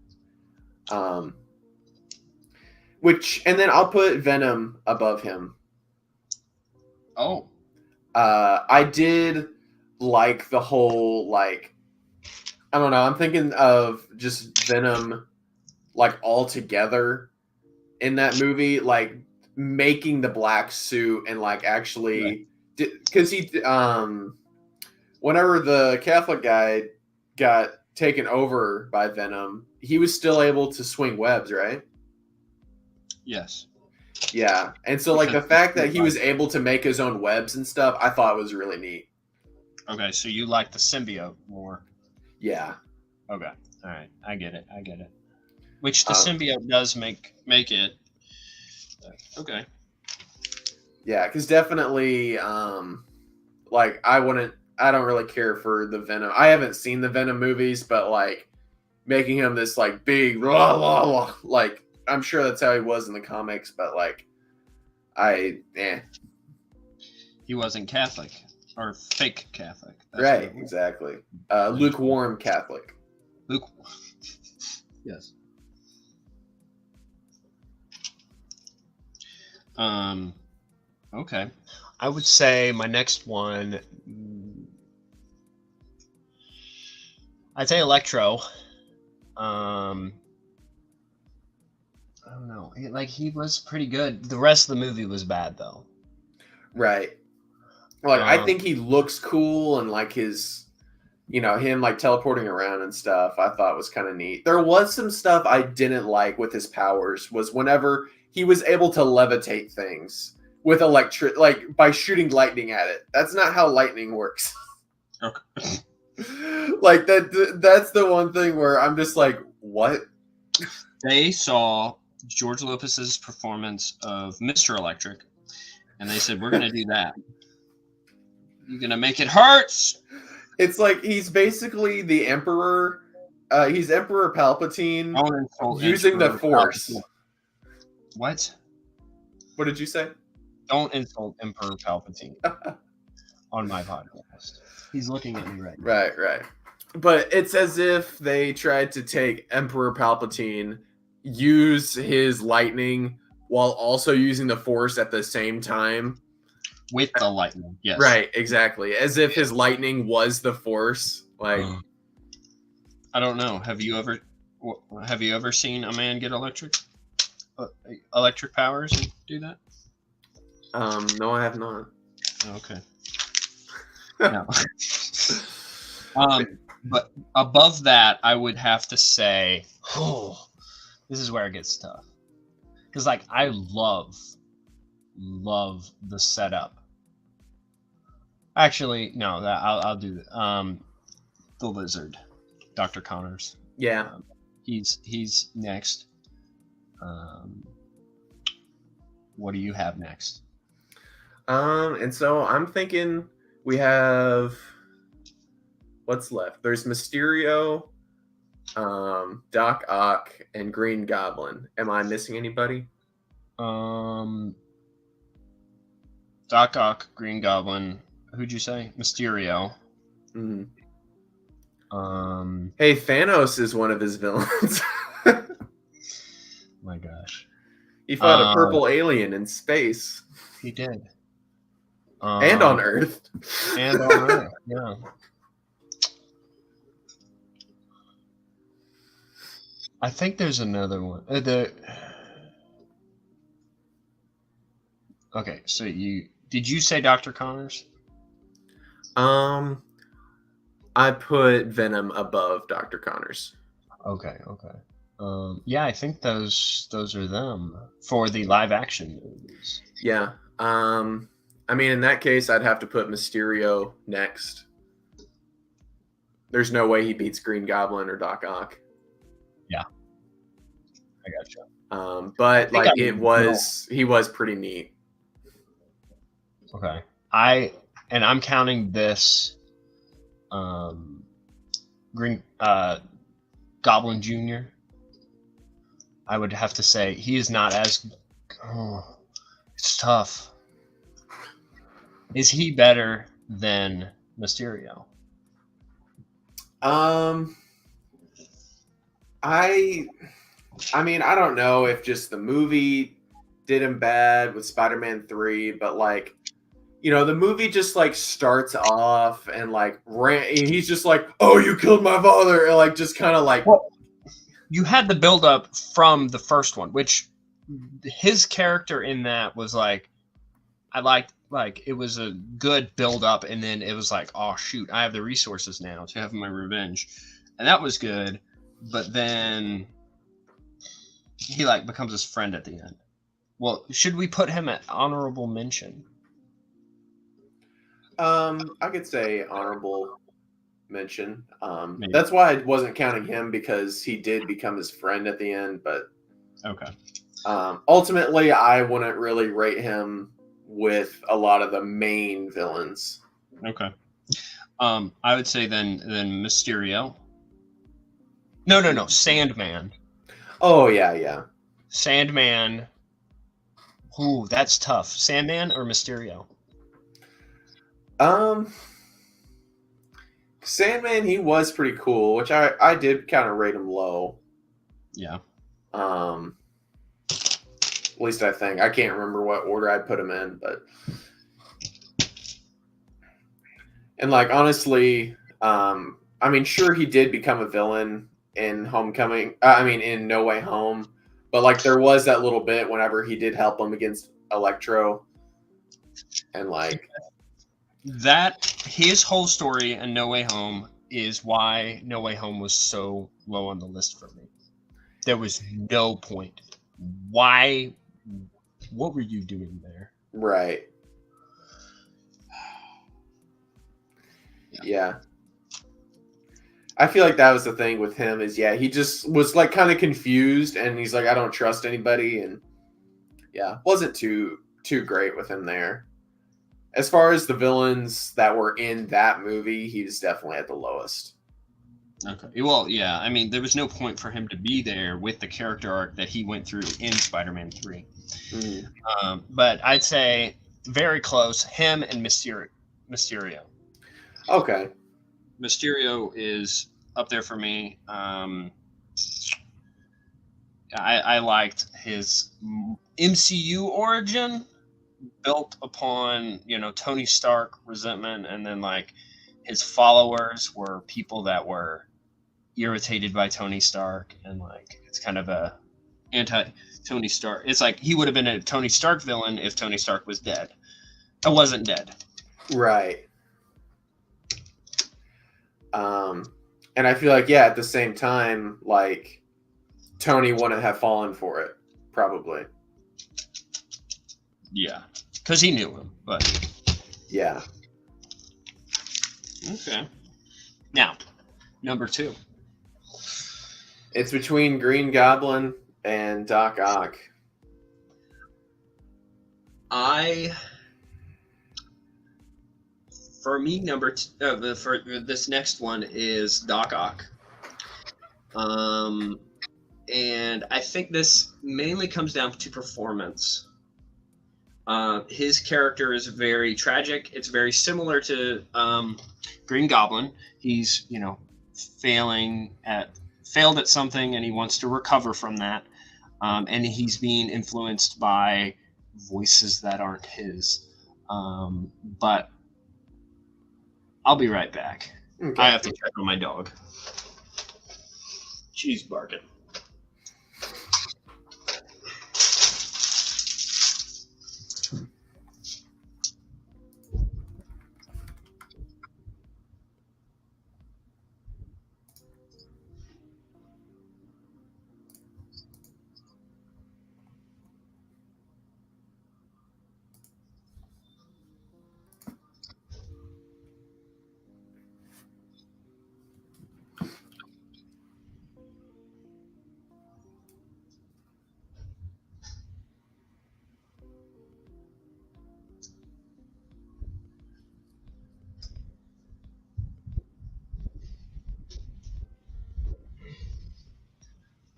Speaker 2: And then I'll put Venom above him.
Speaker 1: Oh.
Speaker 2: I did like the whole, like, I don't know, I'm thinking of just Venom, like, all together in that movie, like, making the black suit and, like, actually, because whenever the Catholic guy got taken over by Venom, he was still able to swing webs, right?
Speaker 1: Yes.
Speaker 2: Yeah, and so like the fact that he was able to make his own webs and stuff, I thought was really neat.
Speaker 1: Okay, so you like the symbiote more?
Speaker 2: Yeah.
Speaker 1: Okay, all right, I get it. Which the symbiote does make it. Okay.
Speaker 2: Yeah, because definitely, like I don't really care for the Venom. I haven't seen the Venom movies, but like making him this like big, like I'm sure that's how he was in the comics, but like
Speaker 1: he wasn't Catholic or fake Catholic.
Speaker 2: That's right, exactly. Lukewarm Catholic.
Speaker 1: Yes. Okay. I would say my next one, I'd say Electro. I don't know. He was pretty good. The rest of the movie was bad, though.
Speaker 2: Right. Like, I think he looks cool, and like his, him like teleporting around and stuff, I thought was kind of neat. There was some stuff I didn't like with his powers, was whenever he was able to levitate things with like by shooting lightning at it. That's not how lightning works.
Speaker 1: Okay.
Speaker 2: Like that's the one thing where I'm just like, what?
Speaker 1: They saw George Lopez's performance of Mr. Electric, and they said, we're going to do that. You're going to make it hurts.
Speaker 2: It's like he's basically the Emperor. He's Emperor Palpatine using the Force.
Speaker 1: Palpatine. What?
Speaker 2: What did you say?
Speaker 1: Don't insult Emperor Palpatine on my podcast. He's looking at me right now.
Speaker 2: Right. But it's as if they tried to take Emperor Palpatine, use his lightning while also using the Force at the same time.
Speaker 1: With the lightning, yes.
Speaker 2: Right, exactly. As if his lightning was the Force. Like,
Speaker 1: I don't know. Have you ever seen a man get electric powers and do that?
Speaker 2: No, I have not.
Speaker 1: Okay. No. But above that, I would have to say, this is where it gets tough. Because, like, I love the setup. Actually, no, I'll do that. The Lizard, Dr. Connors.
Speaker 2: Yeah.
Speaker 1: He's next. What do you have next?
Speaker 2: And so I'm thinking we have what's left. There's Mysterio, Doc Ock, and Green Goblin. Am I missing anybody?
Speaker 1: Doc Ock, Green Goblin. Who'd you say? Mysterio.
Speaker 2: Mhm.
Speaker 1: Um.
Speaker 2: Hey, Thanos is one of his villains.
Speaker 1: My gosh.
Speaker 2: He fought a purple alien in space
Speaker 1: He did.
Speaker 2: and on Earth.
Speaker 1: And on Earth, yeah. I think there's another one. Okay, so did you say Dr. Connors?
Speaker 2: I put Venom above Dr. Connors.
Speaker 1: Okay. Yeah, I think those are them for the live action movies.
Speaker 2: Yeah. I mean, in that case, I'd have to put Mysterio next. There's no way he beats Green Goblin or Doc Ock.
Speaker 1: Yeah, I gotcha.
Speaker 2: But like he was pretty neat.
Speaker 1: Okay, I'm counting this, Green Goblin Jr. I would have to say he is not as. Oh, it's tough. Is he better than Mysterio?
Speaker 2: I mean, I don't know if just the movie did him bad with Spider-Man 3, but like, the movie just like starts off and like he's just like, "Oh, you killed my father," and like just kind of like.
Speaker 1: Well, you had the build up from the first one, which his character in that was like, I liked, like it was a good build up, and then it was like, oh shoot, I have the resources now to have my revenge, and that was good. But then he like becomes his friend at the end. Well, should we put him at honorable mention?
Speaker 2: I could say honorable mention. That's why I wasn't counting him, because he did become his friend at the end. But
Speaker 1: okay.
Speaker 2: Ultimately, I wouldn't really rate him with a lot of the main villains.
Speaker 1: Okay. I would say then Mysterio. No, Sandman.
Speaker 2: Oh yeah.
Speaker 1: Sandman. Ooh, that's tough. Sandman or Mysterio?
Speaker 2: Sandman, he was pretty cool, which I did kind of rate him low.
Speaker 1: Yeah.
Speaker 2: At least I think. I can't remember what order I put him in, but and like honestly, I mean, sure, he did become a villain in Homecoming. In No Way Home, but like there was that little bit whenever he did help him against Electro, and like
Speaker 1: that his whole story in No Way Home is why No Way Home was so low on the list for me. There was no point. Why? What were you doing there?
Speaker 2: Right. Yeah. I feel like that was the thing with him is, he just was like kind of confused, and he's like, I don't trust anybody, and wasn't too great with him there. As far as the villains that were in that movie, he's definitely at the lowest.
Speaker 1: Okay. Well, yeah. I mean, there was no point for him to be there with the character arc that he went through in Spider-Man 3.
Speaker 2: Mm-hmm.
Speaker 1: But I'd say very close. Him and Mysterio.
Speaker 2: Okay.
Speaker 1: Mysterio is up there for me. I liked his MCU origin, built upon Tony Stark resentment, and then like his followers were people that were irritated by Tony Stark, and like it's kind of a anti Tony Stark. It's like he would have been a Tony Stark villain if Tony Stark was dead. I wasn't dead.
Speaker 2: Right. And I feel like, at the same time, like Tony wouldn't have fallen for it, probably.
Speaker 1: Yeah, because he knew him, but
Speaker 2: yeah.
Speaker 1: Okay. Now, number 2.
Speaker 2: It's between Green Goblin and Doc Ock.
Speaker 1: For me, for this next one is Doc Ock. And I think this mainly comes down to performance. His character is very tragic. It's very similar to Green Goblin. He's failed at something, and he wants to recover from that. And he's being influenced by voices that aren't his. But I'll be right back.
Speaker 2: Okay.
Speaker 1: I have to check on my dog. She's barking.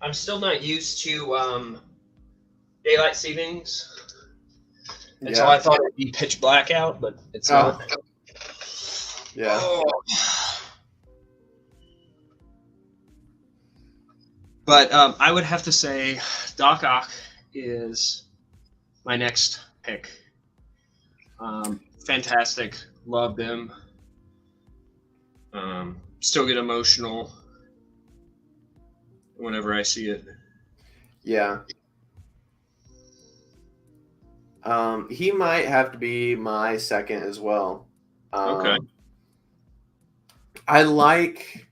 Speaker 1: I'm still not used to daylight savings. And so I thought it'd be pitch black out, but it's not.
Speaker 2: Yeah.
Speaker 1: Oh. But I would have to say Doc Ock is my next pick. Fantastic. Loved him. Still get emotional whenever I see it.
Speaker 2: Yeah. He might have to be my second as well.
Speaker 1: Okay.
Speaker 2: I like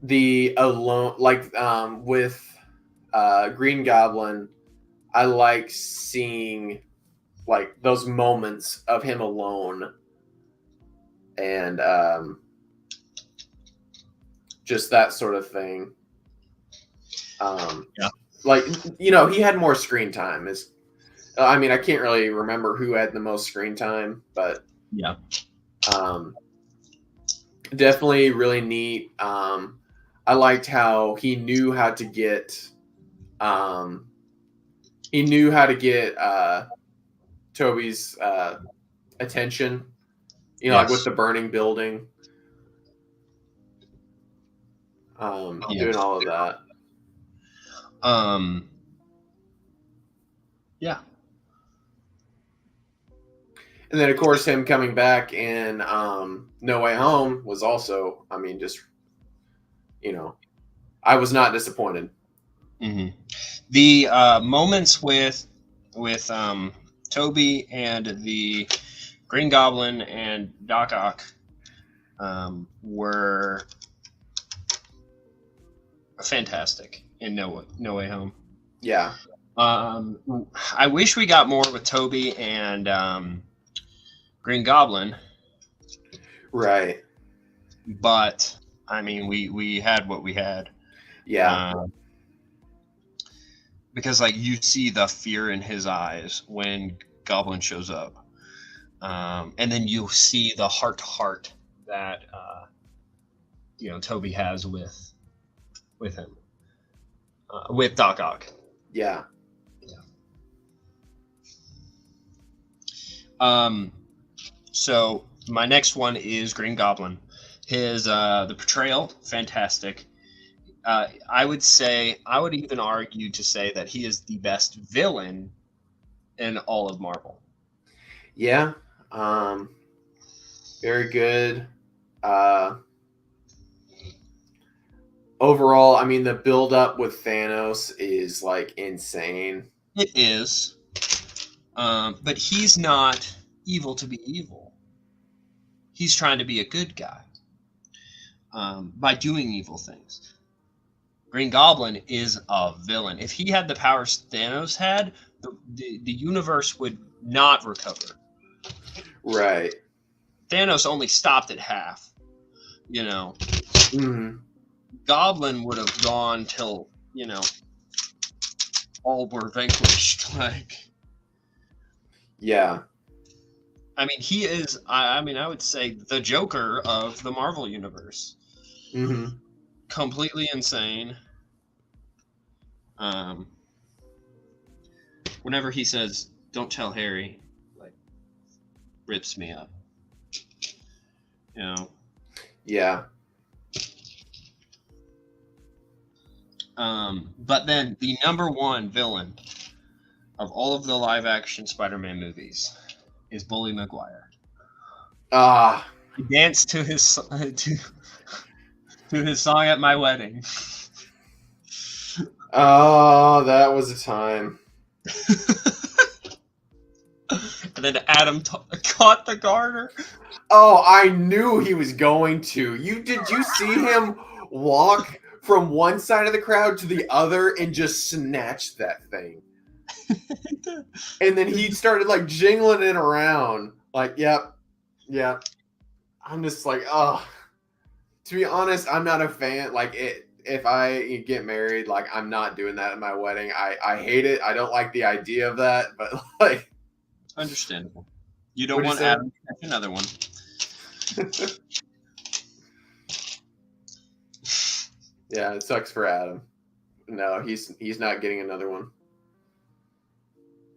Speaker 2: the alone, like with Green Goblin. I like seeing like those moments of him alone, and just that sort of thing.
Speaker 1: Yeah.
Speaker 2: Like, he had more screen time. I mean, I can't really remember who had the most screen time, but
Speaker 1: yeah,
Speaker 2: definitely really neat. I liked how he knew how to get Toby's attention.
Speaker 1: Yes.
Speaker 2: Like with the burning building, doing all of that.
Speaker 1: Yeah.
Speaker 2: And then, of course, him coming back in No Way Home was also, I mean, just, I was not disappointed.
Speaker 1: Mm-hmm. The moments with Toby and the Green Goblin and Doc Ock were fantastic in No Way Home.
Speaker 2: Yeah.
Speaker 1: I wish we got more with Toby and Green Goblin.
Speaker 2: Right.
Speaker 1: But I mean, we had what we had.
Speaker 2: Yeah.
Speaker 1: Because like you see the fear in his eyes when Goblin shows up, and then you see the heart to heart that Toby has with him, with Doc Ock.
Speaker 2: Yeah.
Speaker 1: So my next one is Green Goblin. His the portrayal, fantastic. I would even argue to say that he is the best villain in all of Marvel.
Speaker 2: Yeah. Very good. Overall, I mean, the build up with Thanos is like insane.
Speaker 1: It is. But he's not evil to be evil. He's trying to be a good guy by doing evil things. Green Goblin is a villain. If he had the powers Thanos had, the universe would not recover.
Speaker 2: Right.
Speaker 1: Thanos only stopped at half.
Speaker 2: Mm-hmm.
Speaker 1: Goblin would have gone till, all were vanquished.
Speaker 2: Yeah.
Speaker 1: I mean, he is, I would say, the Joker of the Marvel Universe.
Speaker 2: Mm-hmm.
Speaker 1: Completely insane. Whenever he says, "Don't tell Harry," like, rips me up. You know.
Speaker 2: Yeah.
Speaker 1: But then the number one villain of all of the live action Spider-Man movies is Bully Maguire.
Speaker 2: Ah.
Speaker 1: He danced to his to his song at my wedding.
Speaker 2: Oh, that was a time.
Speaker 1: And then Adam caught the garter.
Speaker 2: Oh, I knew he was going to. Did you see him walk from one side of the crowd to the other and just snatch that thing? And then he started like jingling it around. Like, yep. I'm just like, oh. To be honest, I'm not a fan. Like, if I get married, like, I'm not doing that at my wedding. I hate it. I don't like the idea of that. But like,
Speaker 1: understandable. You don't want Adam to catch another one.
Speaker 2: Yeah, it sucks for Adam. No, he's not getting another one.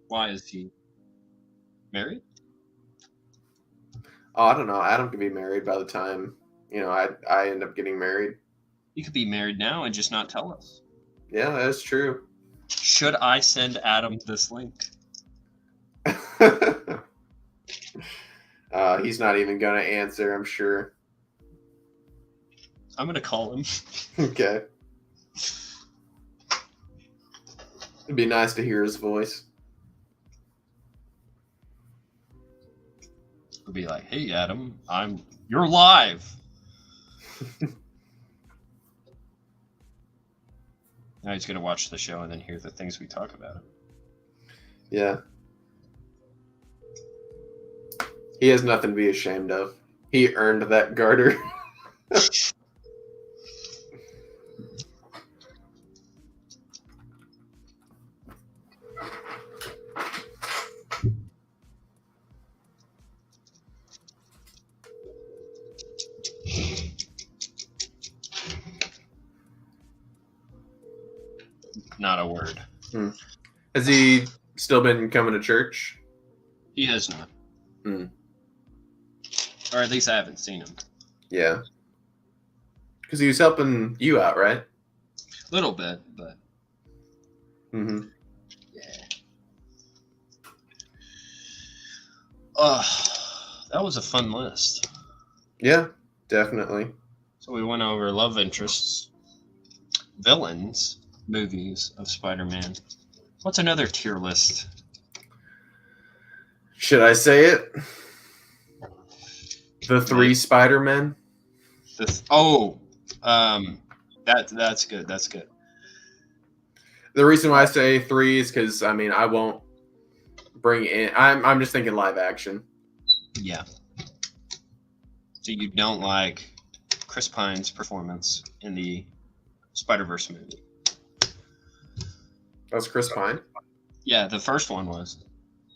Speaker 1: Why is he married?
Speaker 2: Oh, I don't know. Adam could be married by the time, I end up getting married.
Speaker 1: You could be married now and just not tell us.
Speaker 2: Yeah, that's true.
Speaker 1: Should I send Adam this link?
Speaker 2: He's not even going to answer, I'm sure.
Speaker 1: I'm going to call him.
Speaker 2: Okay. It'd be nice to hear his voice.
Speaker 1: It'll be like, "Hey, Adam, you're live." Now he's going to watch the show and then hear the things we talk about.
Speaker 2: Yeah. He has nothing to be ashamed of. He earned that garter.
Speaker 1: Not a word.
Speaker 2: Has he still been coming to church?
Speaker 1: He has not. Or at least I haven't seen him.
Speaker 2: Yeah. Because he was helping you out, right?
Speaker 1: A little bit, but...
Speaker 2: Mm-hmm.
Speaker 1: Yeah. That was a fun list.
Speaker 2: Yeah, definitely.
Speaker 1: So we went over love interests, villains, movies of Spider-Man. What's another tier list?
Speaker 2: Should I say it? The 3 Spider-Men?
Speaker 1: That's good. That's good.
Speaker 2: The reason why I say 3 is because, I won't bring in... I'm just thinking live action.
Speaker 1: Yeah. So you don't like Chris Pine's performance in the Spider-Verse movie?
Speaker 2: That was Chris Pine?
Speaker 1: Yeah, the first one was.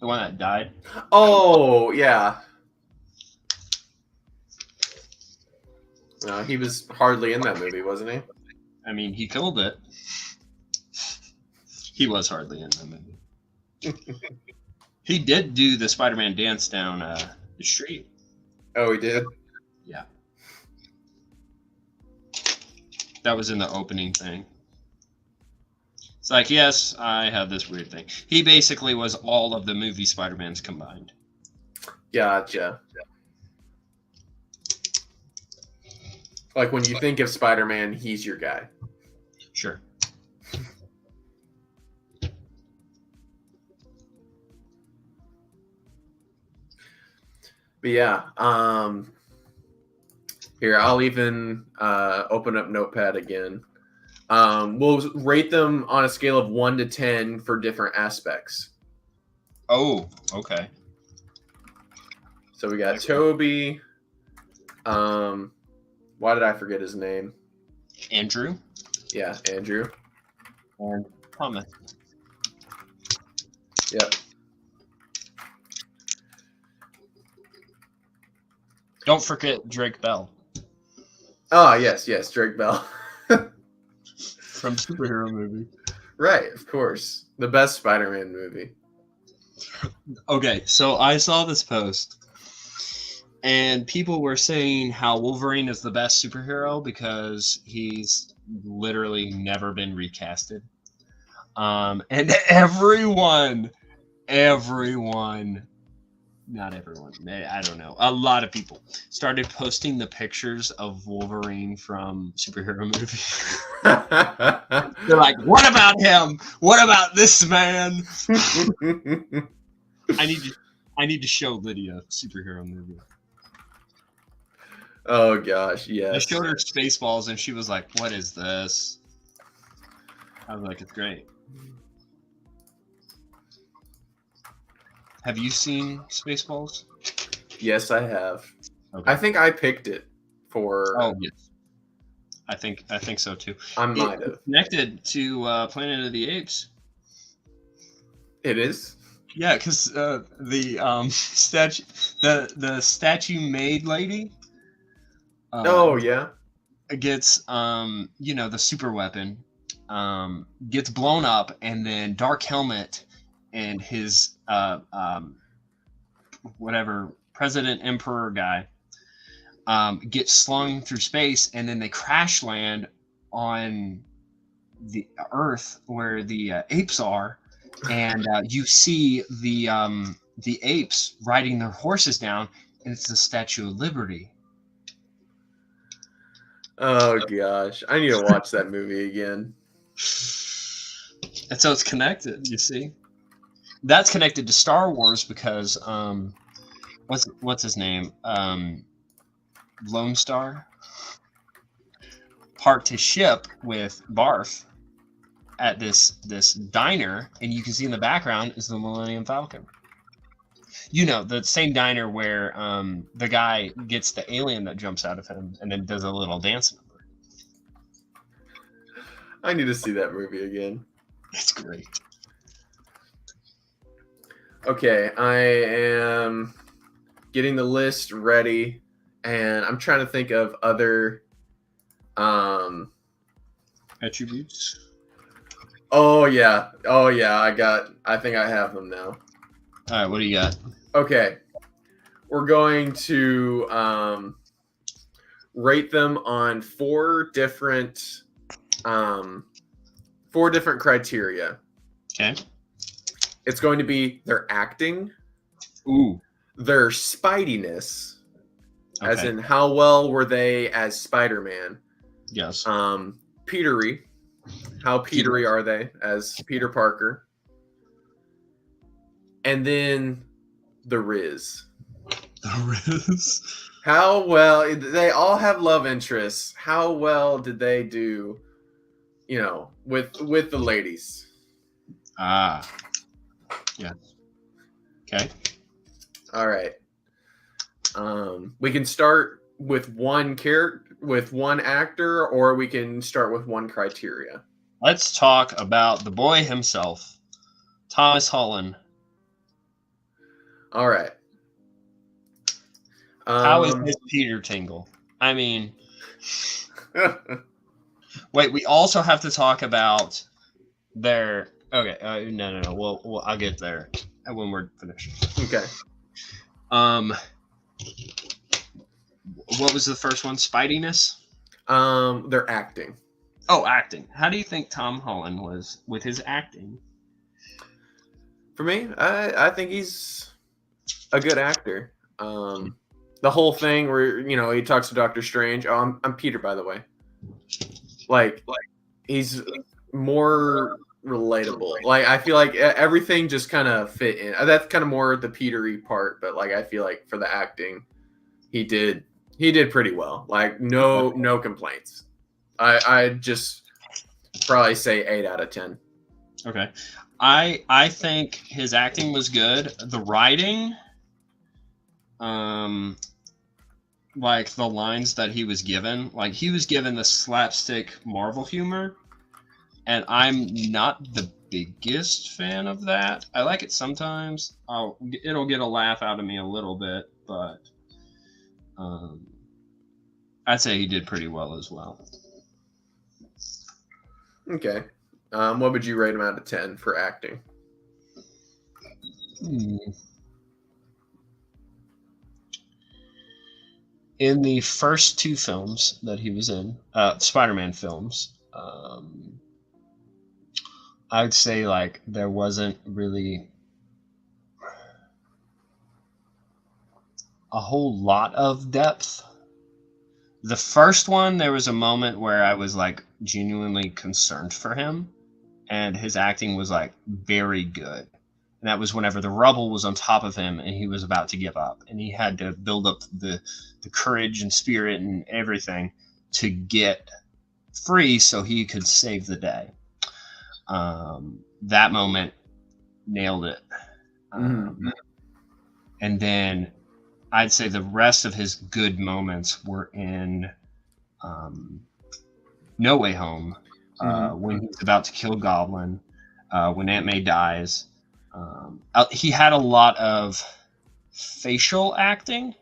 Speaker 1: The one that died.
Speaker 2: Oh, yeah. He was hardly in that movie, wasn't he?
Speaker 1: I mean, he killed it. He was hardly in that movie. He did do the Spider-Man dance down the street.
Speaker 2: Oh, he did?
Speaker 1: Yeah. That was in the opening thing. It's like, yes, I have this weird thing. He basically was all of the movie Spider-Mans combined.
Speaker 2: Gotcha. Like when you think of Spider-Man, he's your guy.
Speaker 1: Sure.
Speaker 2: But yeah, here, I'll even open up Notepad again. We'll rate them on a scale of 1 to 10 for different aspects.
Speaker 1: Oh, okay.
Speaker 2: So we got Toby. Why did I forget his name?
Speaker 1: Andrew.
Speaker 2: Yeah, Andrew.
Speaker 1: And Thomas.
Speaker 2: Yep.
Speaker 1: Don't forget Drake Bell.
Speaker 2: Oh, yes, Drake Bell.
Speaker 1: From superhero movie.
Speaker 2: Right, of course. The best Spider-Man movie.
Speaker 1: Okay, so I saw this post, and people were saying how Wolverine is the best superhero because he's literally never been recasted. And everyone, not everyone, I don't know, a lot of people started posting the pictures of Wolverine from superhero movies. They're like, what about him? What about this man? I need to show Lydia superhero movie.
Speaker 2: Oh gosh, yes.
Speaker 1: I showed her Spaceballs and she was like, what is this? I was like, it's great. Have you seen Spaceballs?
Speaker 2: Yes, I have.
Speaker 1: Okay.
Speaker 2: I think I picked it for.
Speaker 1: Oh yes. I think so too.
Speaker 2: I might have.
Speaker 1: Connected to Planet of the Apes.
Speaker 2: It is.
Speaker 1: Yeah, because the statue, the statue made lady.
Speaker 2: Oh yeah.
Speaker 1: Gets the super weapon, gets blown up, and then Dark Helmet and his whatever President Emperor guy get slung through space, and then they crash land on the Earth where the apes are, and you see the apes riding their horses down, and it's the Statue of Liberty.
Speaker 2: Oh gosh, I need to watch that movie again.
Speaker 1: And so it's connected. You see, that's connected to Star Wars because what's his name? Lone Star parked his ship with Barf at this diner, and you can see in the background is the Millennium Falcon. You know, the same diner where the guy gets the alien that jumps out of him and then does a little dance number.
Speaker 2: I need to see that movie again.
Speaker 1: It's great.
Speaker 2: Okay, I am getting the list ready, and I'm trying to think of other
Speaker 1: attributes.
Speaker 2: Oh yeah. I think I have them now.
Speaker 1: All right, what do you got?
Speaker 2: Okay, we're going to rate them on four different criteria.
Speaker 1: Okay.
Speaker 2: It's going to be their acting, their spidiness, as in how well were they as Spider-Man.
Speaker 1: Yes.
Speaker 2: Petery, how Petery are they as Peter Parker, and then the Riz.
Speaker 1: The Riz.
Speaker 2: How well they all have love interests. How well did they do? You know, with the ladies.
Speaker 1: Ah. Yeah. Okay.
Speaker 2: All right. We can start with one actor, or we can start with one criteria.
Speaker 1: Let's talk about the boy himself, Thomas Holland.
Speaker 2: All right.
Speaker 1: How is this Peter Tingle? I mean, wait. We also have to talk about their. Okay. No. Well, I'll get there when we're finished.
Speaker 2: Okay.
Speaker 1: What was the first one? Spidiness?
Speaker 2: Their acting.
Speaker 1: Oh, acting. How do you think Tom Holland was with his acting?
Speaker 2: For me, I think he's a good actor. The whole thing where he talks to Doctor Strange. Oh, I'm Peter, by the way. Like he's more relatable. Like I feel like everything just kind of fit in. That's kind of more the Petery part, but like I feel like for the acting, he did pretty well. Like no complaints. I just probably say 8 out of 10.
Speaker 1: Okay. I think his acting was good. The writing, like the lines that he was given, like he was given the slapstick Marvel humor, and I'm not the biggest fan of that. I like it sometimes. It'll get a laugh out of me a little bit, but I'd say he did pretty well as well.
Speaker 2: Okay. What would you rate him out of 10 for acting?
Speaker 1: In the first two films that he was in, Spider-Man films, I'd say like there wasn't really a whole lot of depth. The first one, there was a moment where I was like genuinely concerned for him, and his acting was like very good. And that was whenever the rubble was on top of him and he was about to give up, and he had to build up the courage and spirit and everything to get free so he could save the day. That moment nailed it. And then I'd say the rest of his good moments were in No Way Home, when he's about to kill Goblin, when Aunt May dies. He had a lot of facial acting,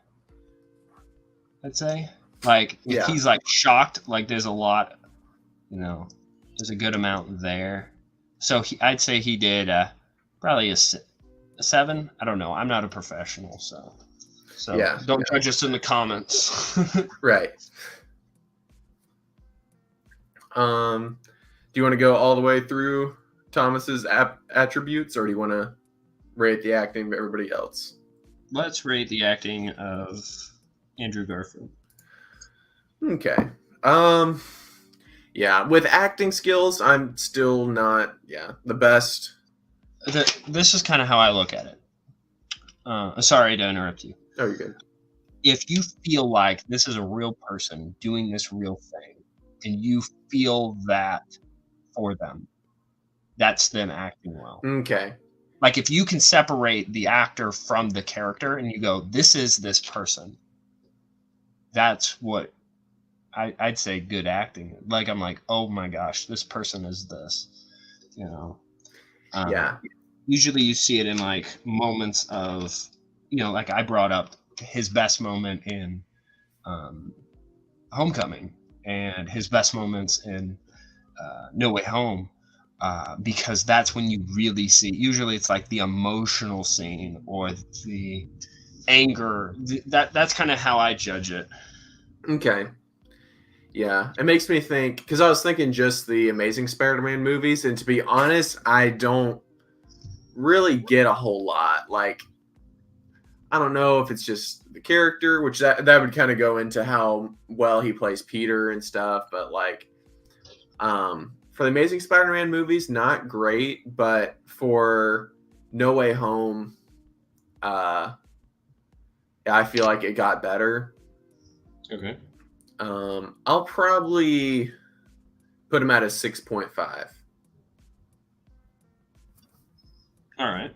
Speaker 1: I'd say. Like, if he's like shocked, like there's a lot, there's a good amount there. So I'd say he did probably a 7. I don't know. I'm not a professional, so don't judge us in the comments.
Speaker 2: Right. Do you want to go all the way through Thomas's attributes, or do you want to rate the acting of everybody else?
Speaker 1: Let's rate the acting of Andrew Garfield.
Speaker 2: Okay. Yeah, with acting skills, I'm still not the best.
Speaker 1: This is kind of how I look at it. Sorry to interrupt you.
Speaker 2: Oh, you're good.
Speaker 1: If you feel like this is a real person doing this real thing, and you feel that for them, that's them acting well.
Speaker 2: Okay.
Speaker 1: Like, if you can separate the actor from the character and you go, this is this person, that's what I'd say good acting. Like, I'm like, oh my gosh, this person is this, Usually you see it in like moments of, like I brought up his best moment in Homecoming and his best moments in No Way Home, because that's when you really see, usually it's like the emotional scene or the anger. That's kind of how I judge it.
Speaker 2: Okay. Yeah, it makes me think, because I was thinking just the Amazing Spider-Man movies, and to be honest, I don't really get a whole lot. Like, I don't know if it's just the character, which that would kind of go into how well he plays Peter and stuff, but like, for the Amazing Spider-Man movies, not great, but for No Way Home, I feel like it got better.
Speaker 1: Okay.
Speaker 2: I'll probably put him at a 6.5.
Speaker 1: All right.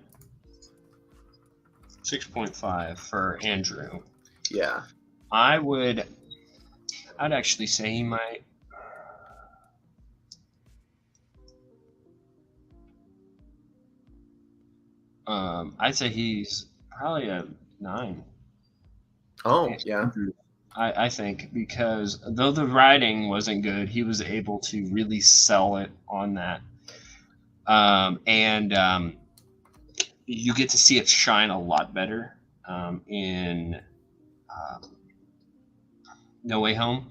Speaker 1: 6.5 for Andrew.
Speaker 2: Yeah.
Speaker 1: I'd actually say he might. I'd say he's probably a 9.
Speaker 2: Oh, yeah.
Speaker 1: I think, because though the writing wasn't good, he was able to really sell it on that. And you get to see it shine a lot better in No Way Home,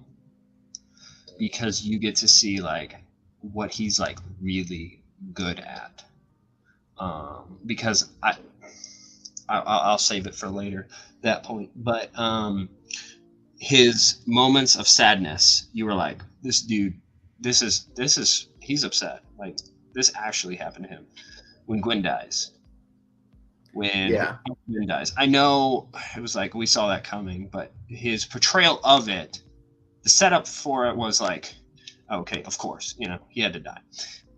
Speaker 1: because you get to see like what he's like really good at. Because I'll save it for later, that point. But his moments of sadness, you were like, this dude, this is he's upset. Like, this actually happened to him. When Gwen dies. Gwen dies. I know it was like we saw that coming, but his portrayal of it, the setup for it was like, okay, of course, he had to die.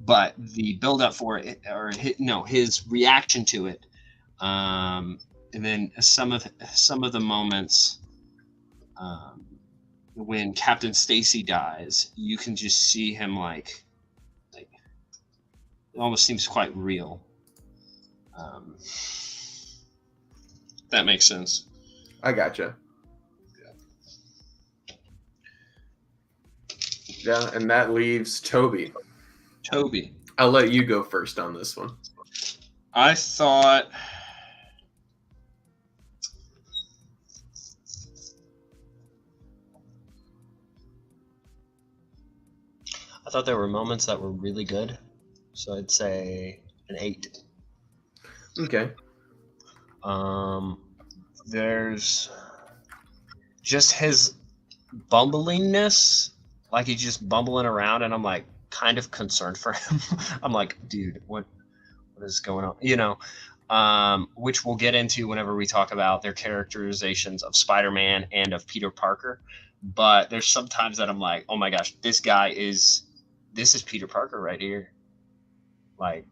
Speaker 1: But the build up for it, or his reaction to it, and then some of the moments, when Captain Stacy dies, you can just see him like it almost seems quite real. That makes sense.
Speaker 2: I gotcha. Yeah, and that leaves Toby. I'll let you go first on this one.
Speaker 1: I thought there were moments that were really good, so I'd say an 8.
Speaker 2: Okay.
Speaker 1: There's just his bumblingness, like he's just bumbling around, and I'm like kind of concerned for him. I'm like, dude, what is going on? Which we'll get into whenever we talk about their characterizations of Spider-Man and of Peter Parker. But there's sometimes that I'm like, oh my gosh, this is Peter Parker right here. Like,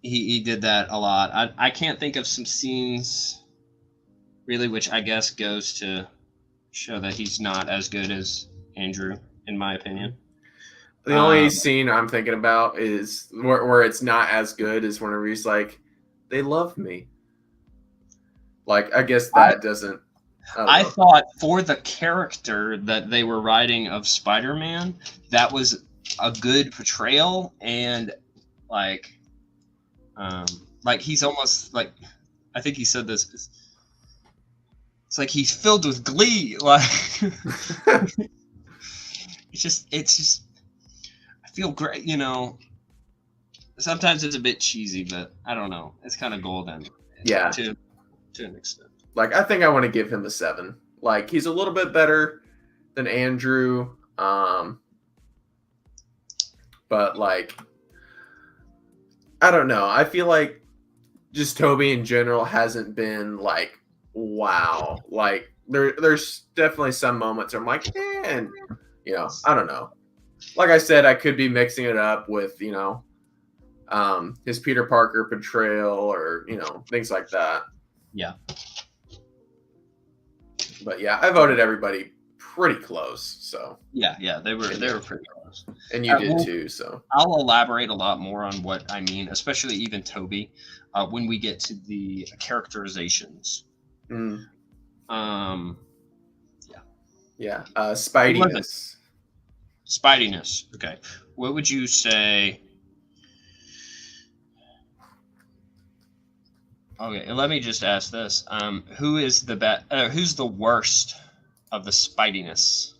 Speaker 1: he did that a lot. I can't think of some scenes really, which I guess goes to show that he's not as good as Andrew, in my opinion.
Speaker 2: The only scene I'm thinking about is where it's not as good is whenever he's like, "They love me." Like, I guess that doesn't.
Speaker 1: I thought for the character that they were writing of Spider-Man, that was a good portrayal, and like he's almost like, I think he said this. It's like he's filled with glee. Like it's just. I feel great. Sometimes it's a bit cheesy, but I don't know. It's kind of golden.
Speaker 2: Yeah.
Speaker 1: To an extent.
Speaker 2: Like, I think I want to give him a 7. Like, he's a little bit better than Andrew. But like, I don't know. I feel like just Toby in general hasn't been like, wow. Like, there's definitely some moments where I'm like, and I don't know. Like I said, I could be mixing it up with, his Peter Parker portrayal or, things like that.
Speaker 1: Yeah.
Speaker 2: But yeah, I voted everybody pretty close. So
Speaker 1: yeah, they were pretty close.
Speaker 2: And you did too. So
Speaker 1: I'll elaborate a lot more on what I mean, especially even Toby, when we get to the characterizations.
Speaker 2: Yeah. Spidiness.
Speaker 1: Spidiness. Okay. What would you say? Okay, let me just ask this: who is who's the worst of the Spidiness?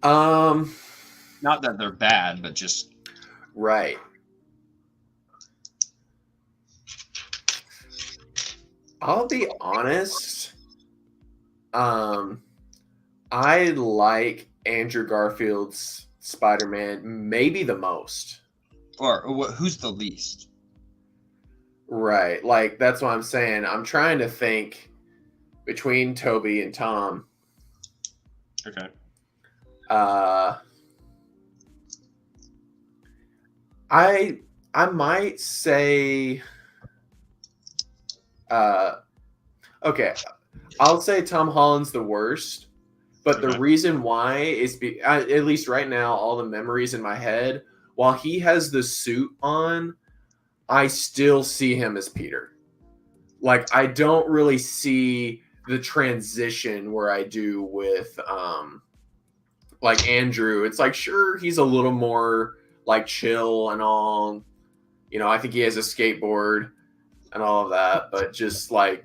Speaker 1: Not that they're bad, but just
Speaker 2: right. I'll be honest. I like Andrew Garfield's Spider-Man maybe the most.
Speaker 1: Or who's the least?
Speaker 2: Right. Like, that's what I'm saying. I'm trying to think between Toby and Tom.
Speaker 1: Okay.
Speaker 2: I might say okay. I'll say Tom Holland's the worst, but the reason why is at least right now, all the memories in my head, while he has the suit on, I still see him as Peter. Like, I don't really see the transition where I do with like Andrew. It's like, sure, he's a little more like chill and all. I think he has a skateboard and all of that, but just like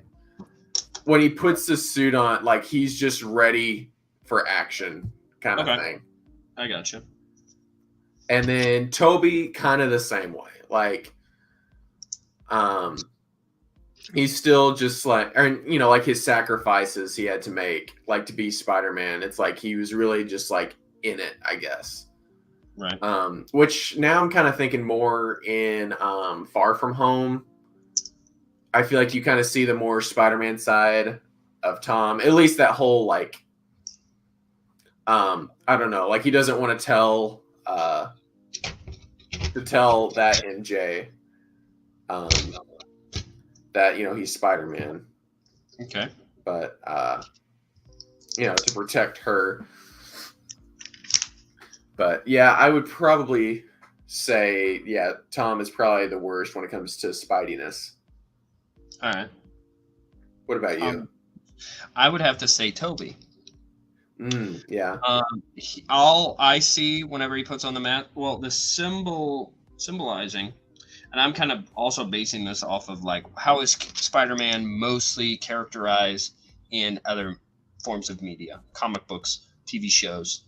Speaker 2: when he puts the suit on, like, he's just ready for action kind of thing.
Speaker 1: I gotcha.
Speaker 2: And then Toby, kind of the same way. Like, he's still just like, like his sacrifices he had to make, like, to be Spider-Man. It's like he was really just like in it, I guess.
Speaker 1: Right.
Speaker 2: Which now I'm kind of thinking more in Far From Home. I feel like you kind of see the more Spider-Man side of Tom. At least that whole, like, I don't know, like, he doesn't want to tell that MJ that he's Spider-Man.
Speaker 1: Okay.
Speaker 2: But to protect her. But yeah, I would probably say Tom is probably the worst when it comes to Spidiness.
Speaker 1: All right.
Speaker 2: What about you?
Speaker 1: I would have to say Toby.
Speaker 2: Yeah.
Speaker 1: All I see whenever he puts on the mask, well, the symbolizing, and I'm kind of also basing this off of like how is Spider-Man mostly characterized in other forms of media, comic books, TV shows.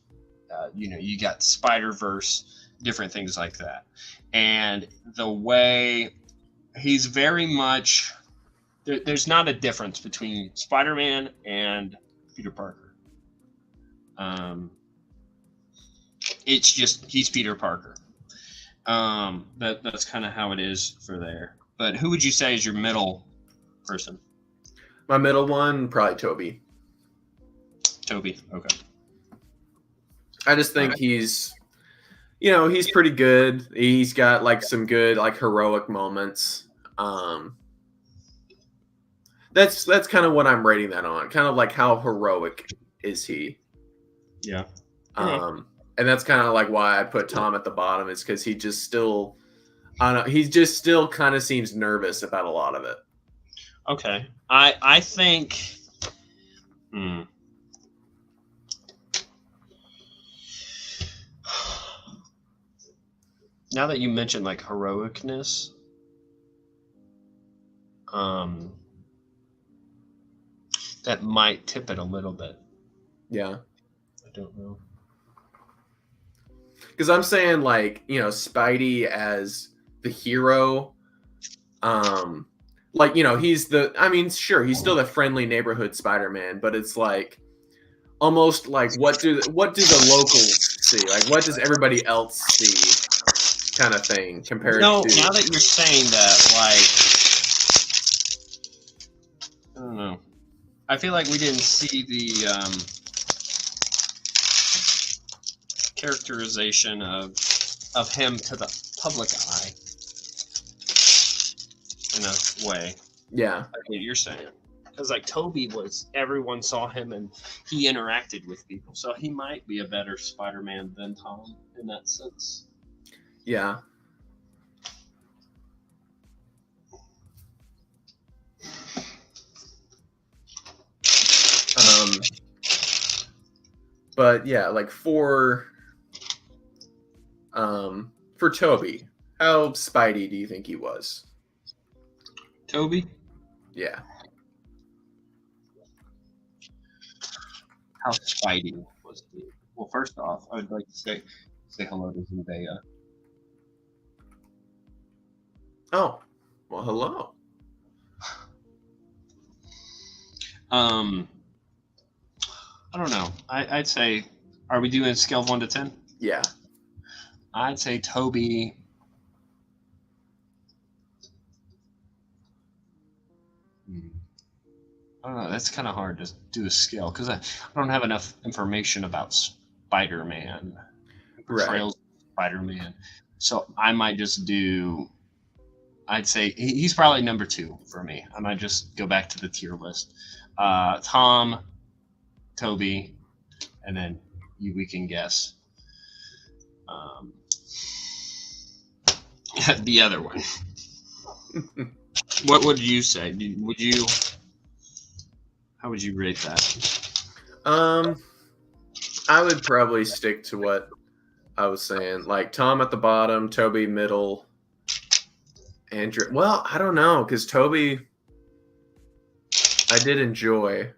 Speaker 1: You got Spider-Verse, different things like that, and the way he's very much there's not a difference between Spider-Man and Peter Parker. It's just he's Peter Parker. That's kind of how it is for there. But who would you say is your middle person?
Speaker 2: My middle one, probably Toby.
Speaker 1: Toby. Okay.
Speaker 2: I just think he's pretty good. He's got like some good like heroic moments. That's kind of what I'm rating that on. Kind of like how heroic is he?
Speaker 1: Yeah.
Speaker 2: And that's kind of like why I put Tom at the bottom, is because he just still, I don't know, he just still kind of seems nervous about a lot of it.
Speaker 1: Okay. I think. Now that you mentioned like heroicness, that might tip it a little bit.
Speaker 2: Yeah.
Speaker 1: I don't know.
Speaker 2: Because I'm saying like, Spidey as the hero, like, he's sure, he's still the friendly neighborhood Spider-Man, but it's like almost like what do the locals see? Like what does everybody else see, kind of thing compared to.
Speaker 1: Now that you're saying that, like, I don't know. I feel like we didn't see the characterization of him to the public eye in a way.
Speaker 2: Yeah.
Speaker 1: Like what you're saying. Because like Toby everyone saw him and he interacted with people. So he might be a better Spider-Man than Tom in that sense.
Speaker 2: Yeah. But yeah, like for Toby, how Spidey do you think he was?
Speaker 1: Toby?
Speaker 2: Yeah.
Speaker 1: How Spidey was he? Well, first off, I would like to say hello to Zendaya.
Speaker 2: Oh, well, hello.
Speaker 1: I don't know. I'd say, are we doing a scale of 1 to 10?
Speaker 2: Yeah.
Speaker 1: I'd say Toby. I don't know. That's kind of hard to do a scale because I don't have enough information about Spider-Man. Portrayals of Spider-Man. So I might just do. I'd say he's probably number 2 for me. I might just go back to the tier list. Tom, Toby, and then we can guess the other one. What would you say? How would you rate that?
Speaker 2: I would probably stick to what I was saying. Like Tom at the bottom, Toby middle, Andrew. Well, I don't know, because Toby, I did enjoy.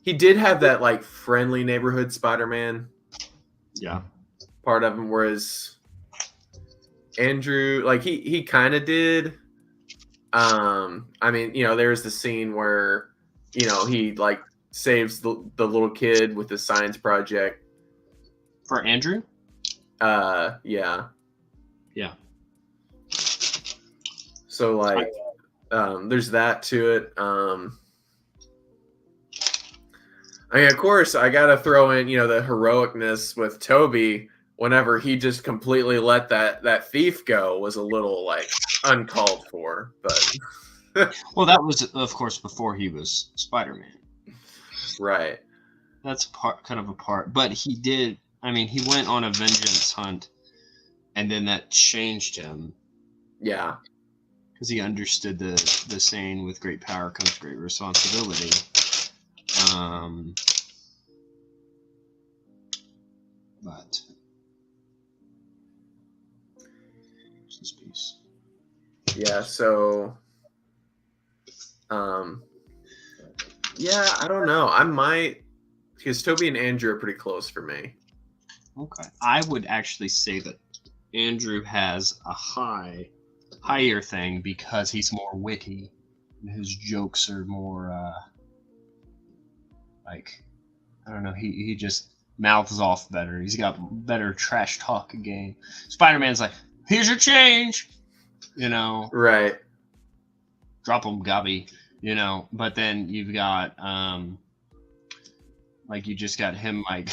Speaker 2: He did have that like friendly neighborhood Spider-Man.
Speaker 1: Yeah.
Speaker 2: Part of him, whereas Andrew, like he kind of did. I mean, there's the scene where, he like saves the little kid with the science project.
Speaker 1: For Andrew?
Speaker 2: Yeah.
Speaker 1: Yeah.
Speaker 2: So like, there's that to it. I mean, of course, I gotta throw in, the heroicness with Toby. Whenever he just completely let that thief go was a little like uncalled for, but
Speaker 1: well, that was of course before he was Spider-Man.
Speaker 2: Right.
Speaker 1: That's kind of a part, but he did. I mean, he went on a vengeance hunt, and then that changed him.
Speaker 2: Yeah.
Speaker 1: Because he understood the saying, "With great power comes great responsibility." But this piece.
Speaker 2: Yeah. So, yeah, I don't know. I might, because Toby and Andrew are pretty close for me.
Speaker 1: Okay. I would actually say that Andrew has a higher thing because he's more witty and his jokes are more like, I don't know, he just mouths off better. He's got better trash talk game. Spider-Man's like, here's your change,
Speaker 2: Right.
Speaker 1: drop him gubby, but then you've got like, you just got him like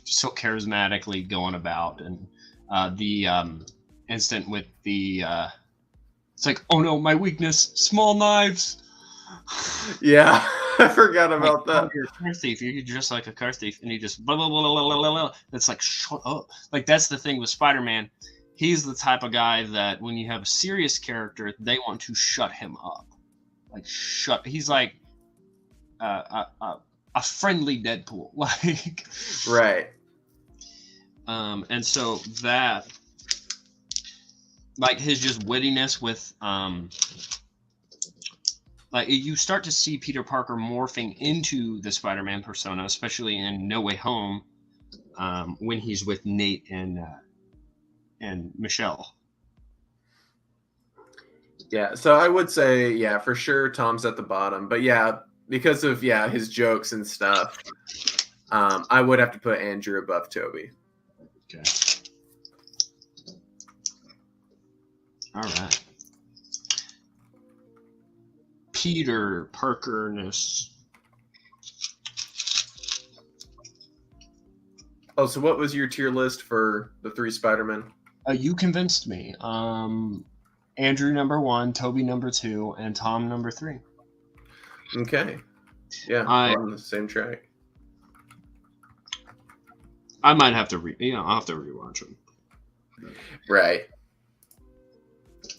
Speaker 1: just so charismatically going about. And the instant with the it's like, oh no, my weakness, small knives.
Speaker 2: Yeah, I forgot about
Speaker 1: like,
Speaker 2: that.
Speaker 1: Oh, you're a car thief. You're just like a car thief, and he just blah blah blah blah blah blah blah. It's like, shut up. Like, that's the thing with Spider-Man. He's the type of guy that when you have a serious character, they want to shut him up. Like, He's like a friendly Deadpool. Like,
Speaker 2: Right.
Speaker 1: and so that, like, his just wittiness with like, you start to see Peter Parker morphing into the Spider-Man persona, especially in No Way Home, when he's with Nate and Michelle.
Speaker 2: Yeah, so I would say, yeah, for sure, Tom's at the bottom. But yeah, because of his jokes and stuff, I would have to put Andrew above Toby.
Speaker 1: Okay. All right. Peter Parker-ness.
Speaker 2: Oh, so what was your tier list for the 3 Spider-Men?
Speaker 1: You convinced me. Andrew number 1, Toby number 2, and Tom number 3.
Speaker 2: Okay. Yeah, we're on the same track.
Speaker 1: I might have to I'll have to rewatch them.
Speaker 2: Right.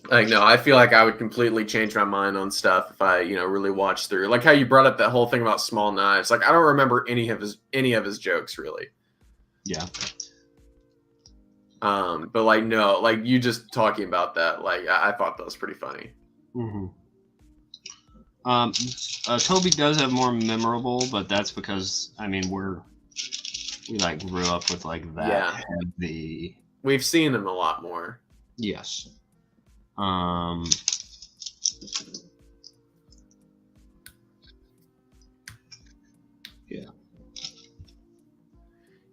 Speaker 2: Like, no, I feel like I would completely change my mind on stuff if I, really watched through. Like how you brought up that whole thing about small knives. Like, I don't remember any of his jokes really.
Speaker 1: Yeah.
Speaker 2: But like, no, like you just talking about that, like I thought that was pretty funny.
Speaker 1: Mm-hmm. Toby does have more memorable, but that's because we like grew up with like that.
Speaker 2: Yeah.
Speaker 1: Heavy.
Speaker 2: We've seen him a lot more.
Speaker 1: Yes. Yeah.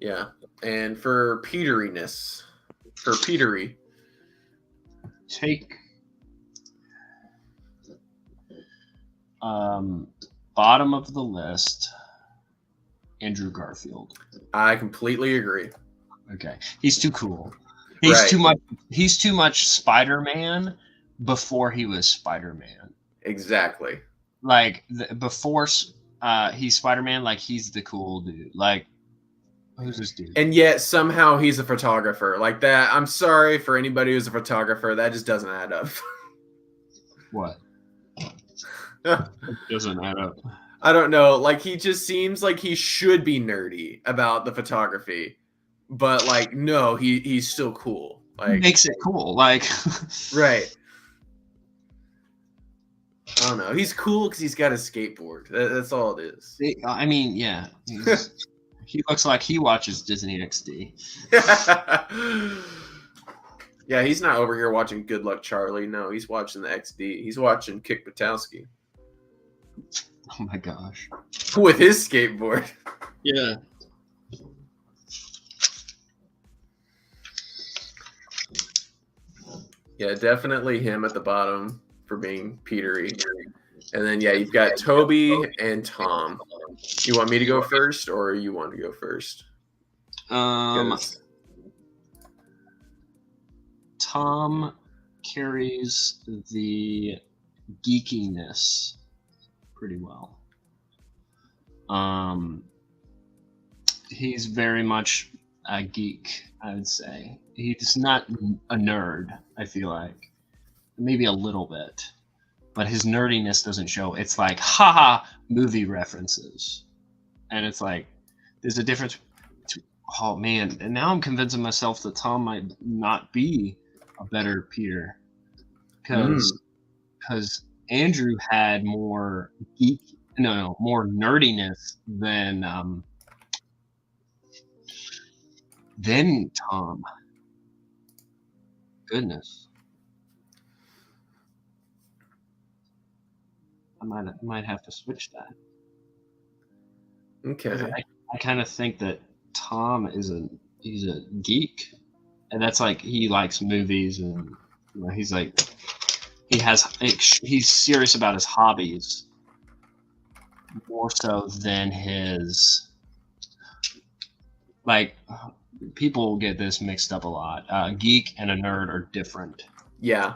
Speaker 2: Yeah. And for Peteriness, for Petery,
Speaker 1: take bottom of the list, Andrew Garfield.
Speaker 2: I completely agree.
Speaker 1: Okay. He's too cool. He's too much Spider-Man before he was Spider-Man.
Speaker 2: Exactly.
Speaker 1: Like before he's Spider-Man, like he's the cool dude. Like, who's this dude?
Speaker 2: And yet somehow he's a photographer. Like that. I'm sorry for anybody who's a photographer. That just doesn't add up.
Speaker 1: What? It doesn't add up.
Speaker 2: I don't know. Like, he just seems like he should be nerdy about the photography, but like, no, he's still cool. Like,
Speaker 1: he makes it cool. Like,
Speaker 2: right. I don't know. He's cool because he's got a skateboard. That's all it is.
Speaker 1: I mean, yeah. He looks like he watches Disney XD.
Speaker 2: Yeah, he's not over here watching Good Luck Charlie. No, he's watching the XD. He's watching Kick Buttowski.
Speaker 1: Oh my gosh.
Speaker 2: With his skateboard.
Speaker 1: Yeah.
Speaker 2: Yeah, definitely him at the bottom for being Petery. And then, yeah, you've got Toby and Tom. You want me to go first, or you want to go first?
Speaker 1: Tom carries the geekiness pretty well. He's very much a geek, I would say. He's not a nerd, I feel like. Maybe a little bit. But his nerdiness doesn't show. It's like, haha, movie references. And it's like, there's a difference between Oh man, and now I'm convincing myself that Tom might not be a better Peter
Speaker 2: Mm,
Speaker 1: because Andrew had more geek, no, more nerdiness than Tom. Goodness, I might have to switch that because
Speaker 2: okay.
Speaker 1: I kind of think that Tom he's a geek, and that's like he likes movies and he's like he's serious about his hobbies more so than his like people get this mixed up a lot. Geek and a nerd are different.
Speaker 2: Yeah.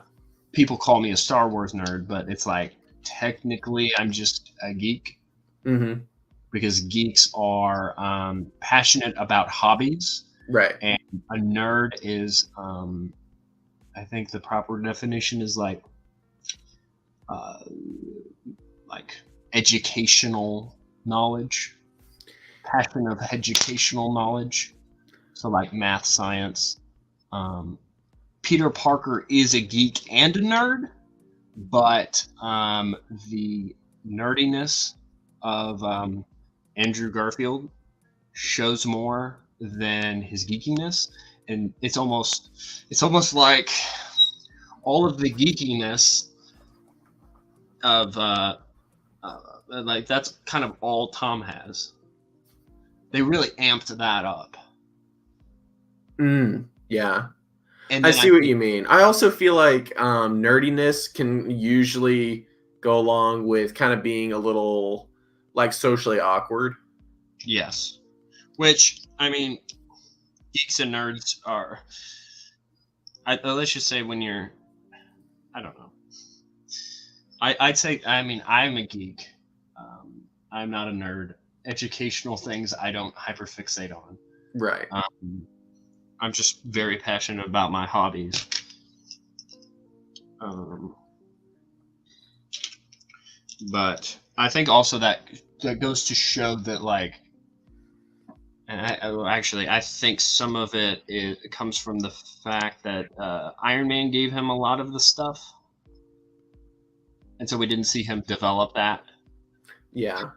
Speaker 1: People call me a Star Wars nerd, but it's like technically I'm just a geek
Speaker 2: Mm-hmm.
Speaker 1: because geeks are passionate about hobbies,
Speaker 2: Right.
Speaker 1: and a nerd is, I think the proper definition is uh, like educational knowledge, passion of educational knowledge. So like math, science. Um, Peter Parker is a geek and a nerd, but the nerdiness of Andrew Garfield shows more than his geekiness, and it's almost like all of the geekiness of like that's kind of all Tom has. They really amped that up,
Speaker 2: Yeah.
Speaker 1: and
Speaker 2: I
Speaker 1: then I
Speaker 2: see what
Speaker 1: think
Speaker 2: you mean. I also feel like nerdiness can usually go along with kind of being a little like socially awkward.
Speaker 1: yes, which I mean, geeks and nerds are. Let's just say when you're, I don't know. I'd say I mean I'm a geek. I'm not a nerd. Educational things I don't hyperfixate on.
Speaker 2: Right.
Speaker 1: I'm just very passionate about my hobbies. Um, but I think also that goes to show that like, and I think some of it comes from the fact that Iron Man gave him a lot of the stuff, and so we didn't see him develop that,
Speaker 2: Yeah.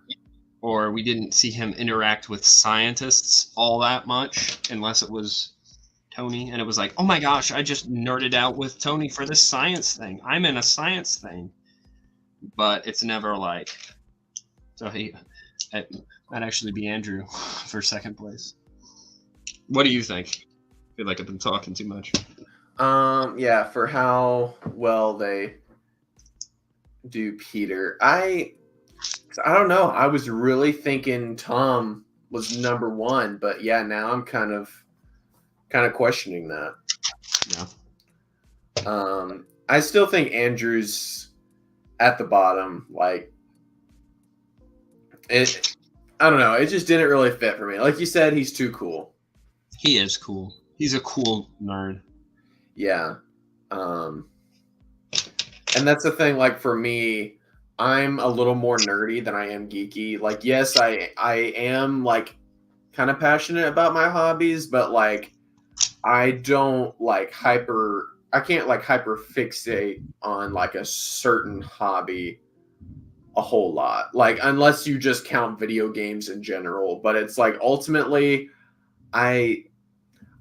Speaker 1: or we didn't see him interact with scientists all that much, unless it was Tony, and it was like, oh my gosh, I just nerded out with Tony for this science thing. I'm in a science thing, but it's never like so it might actually be Andrew for second place. What do you think? I feel like I've been talking too much.
Speaker 2: Yeah, for how well they do Peter. I don't know. I was really thinking Tom was number 1, but yeah, now I'm kind of questioning that.
Speaker 1: Yeah.
Speaker 2: I still think Andrew's at the bottom. Like it, I don't know. It just didn't really fit for me. Like you said, he's too cool.
Speaker 1: He is cool. He's a cool nerd.
Speaker 2: Yeah. And that's the thing. Like for me, I'm a little more nerdy than I am geeky. Like yes, I am like kind of passionate about my hobbies, but like I don't like hyper. I can't like hyper fixate on like a certain hobby a whole lot. Like unless you just count video games in general, but it's like ultimately I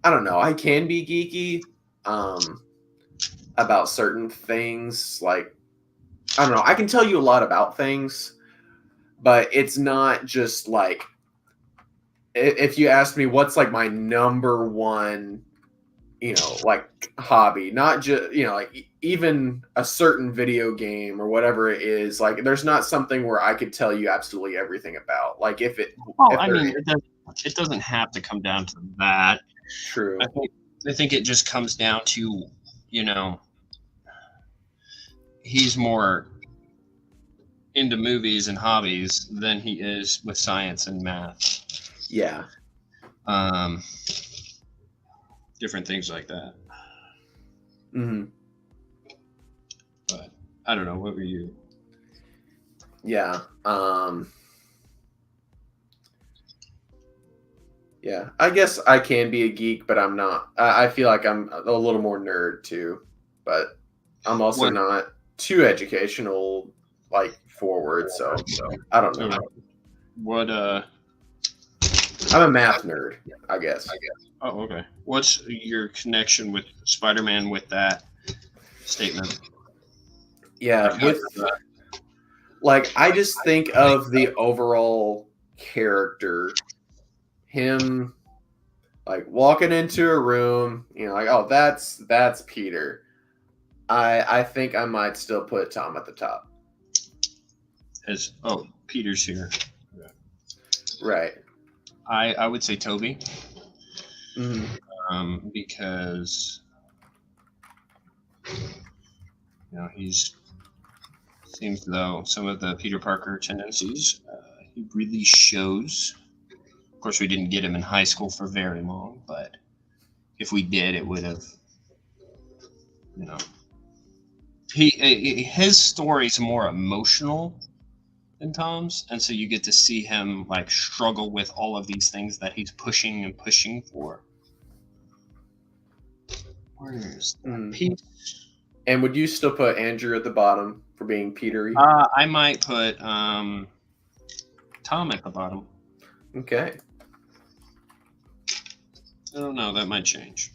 Speaker 2: I don't know. I can be geeky about certain things. Like I don't know. I can tell you a lot about things, but it's not just like if you ask me what's like my number one, like hobby, not just, like even a certain video game or whatever it is, like there's not something where I could tell you absolutely everything about. Like
Speaker 1: Well,
Speaker 2: if
Speaker 1: I
Speaker 2: there
Speaker 1: mean,
Speaker 2: is.
Speaker 1: it doesn't have to come down to that. I
Speaker 2: True.
Speaker 1: think I think it just comes down to, you know, he's more into movies and hobbies than he is with science and math.
Speaker 2: Yeah.
Speaker 1: Um, Different things like that.
Speaker 2: Hmm.
Speaker 1: But I don't know. What were you?
Speaker 2: Yeah. Yeah, I guess I can be a geek, but I'm not. I feel like I'm a little more nerd too, but I'm also
Speaker 1: What?
Speaker 2: not too educational, like forward. So I don't know.
Speaker 1: What?
Speaker 2: I'm a math nerd, I guess.
Speaker 1: Oh, okay. What's your connection with Spider-Man with that statement?
Speaker 2: Yeah,
Speaker 1: Like,
Speaker 2: with like I just think of the overall character, him like walking into a room, like, oh, that's Peter. I think I might still put Tom at the top.
Speaker 1: as Peter's here.
Speaker 2: Right.
Speaker 1: I would say Toby.
Speaker 2: Mm-hmm.
Speaker 1: Because he's seems though some of the Peter Parker tendencies he really shows. Of course, we didn't get him in high school for very long, but if we did, it would have, you know, his story's more emotional than Tom's, and so you get to see him like struggle with all of these things that he's pushing and pushing for. Where's that piece?
Speaker 2: And would you still put Andrew at the bottom for being Petery?
Speaker 1: I might put Tom at the bottom.
Speaker 2: Okay.
Speaker 1: I don't know. That might change.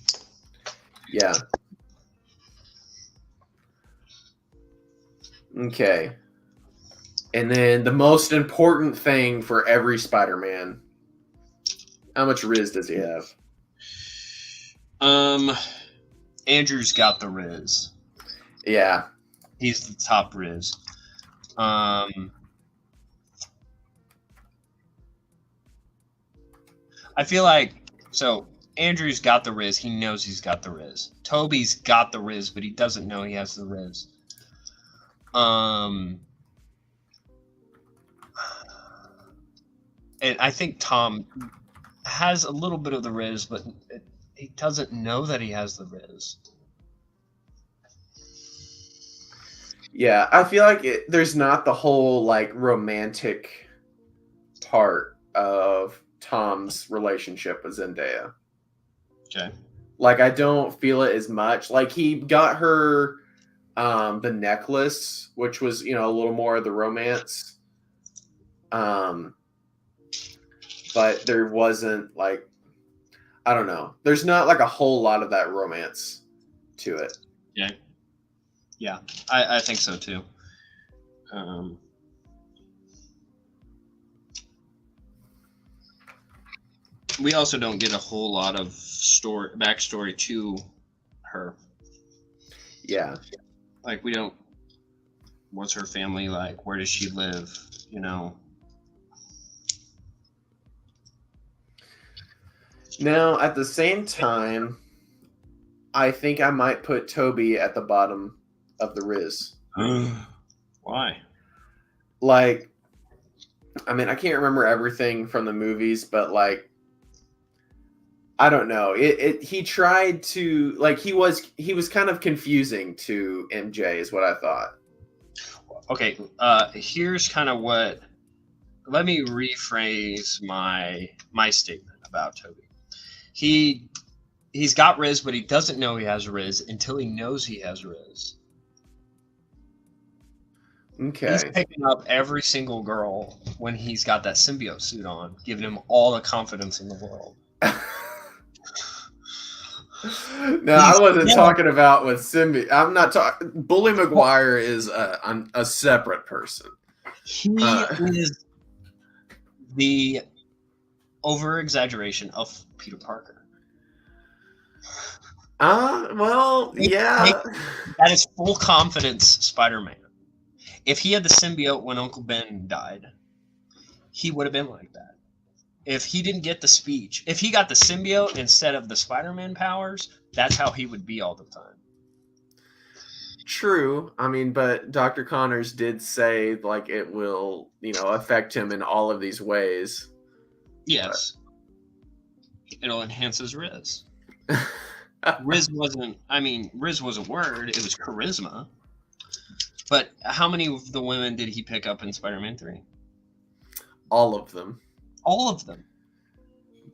Speaker 2: Yeah. Okay. And then the most important thing for every Spider-Man. How much Riz does he have?
Speaker 1: Andrew's got the Riz.
Speaker 2: Yeah.
Speaker 1: He's the top Riz. I feel like Andrew's got the Riz. He knows he's got the Riz. Toby's got the Riz, but he doesn't know he has the Riz. And I think Tom has a little bit of the Riz, but he doesn't know that he has the Riz.
Speaker 2: Yeah, I feel like there's not the whole like romantic part of Tom's relationship with Zendaya.
Speaker 1: Okay.
Speaker 2: Like I don't feel it as much. Like he got her the necklace, which was, a little more of the romance. But there wasn't like, I don't know. There's not like a whole lot of that romance to it.
Speaker 1: Yeah. Yeah, I think so too. We also don't get a whole lot of backstory to her.
Speaker 2: Yeah.
Speaker 1: Like we don't. What's her family like? Where does she live?
Speaker 2: Now, at the same time, I think I might put Toby at the bottom of the Riz.
Speaker 1: Why?
Speaker 2: Like, I mean, I can't remember everything from the movies, but like, I don't know. He tried to like he was kind of confusing to MJ, is what I thought.
Speaker 1: Okay, here's kind of what. Let me rephrase my statement about Toby. He's got Riz, but he doesn't know he has Riz until he knows he has Riz.
Speaker 2: Okay.
Speaker 1: He's picking up every single girl when he's got that symbiote suit on, giving him all the confidence in the world.
Speaker 2: No, I wasn't talking about with symbiote. I'm not talking. Bully Maguire is a separate person.
Speaker 1: He is the over-exaggeration of Peter Parker.
Speaker 2: Well, yeah.
Speaker 1: That is full confidence Spider-Man. If he had the symbiote when Uncle Ben died, he would have been like that. If he didn't get the speech, if he got the symbiote instead of the Spider-Man powers, that's how he would be all the time.
Speaker 2: True. I mean, but Dr. Connors did say like it will, affect him in all of these ways.
Speaker 1: Yes. But it'll enhance his Riz. Riz wasn't a word, it was charisma. But how many of the women did he pick up in Spider-Man 3?
Speaker 2: All of them.
Speaker 1: All of them.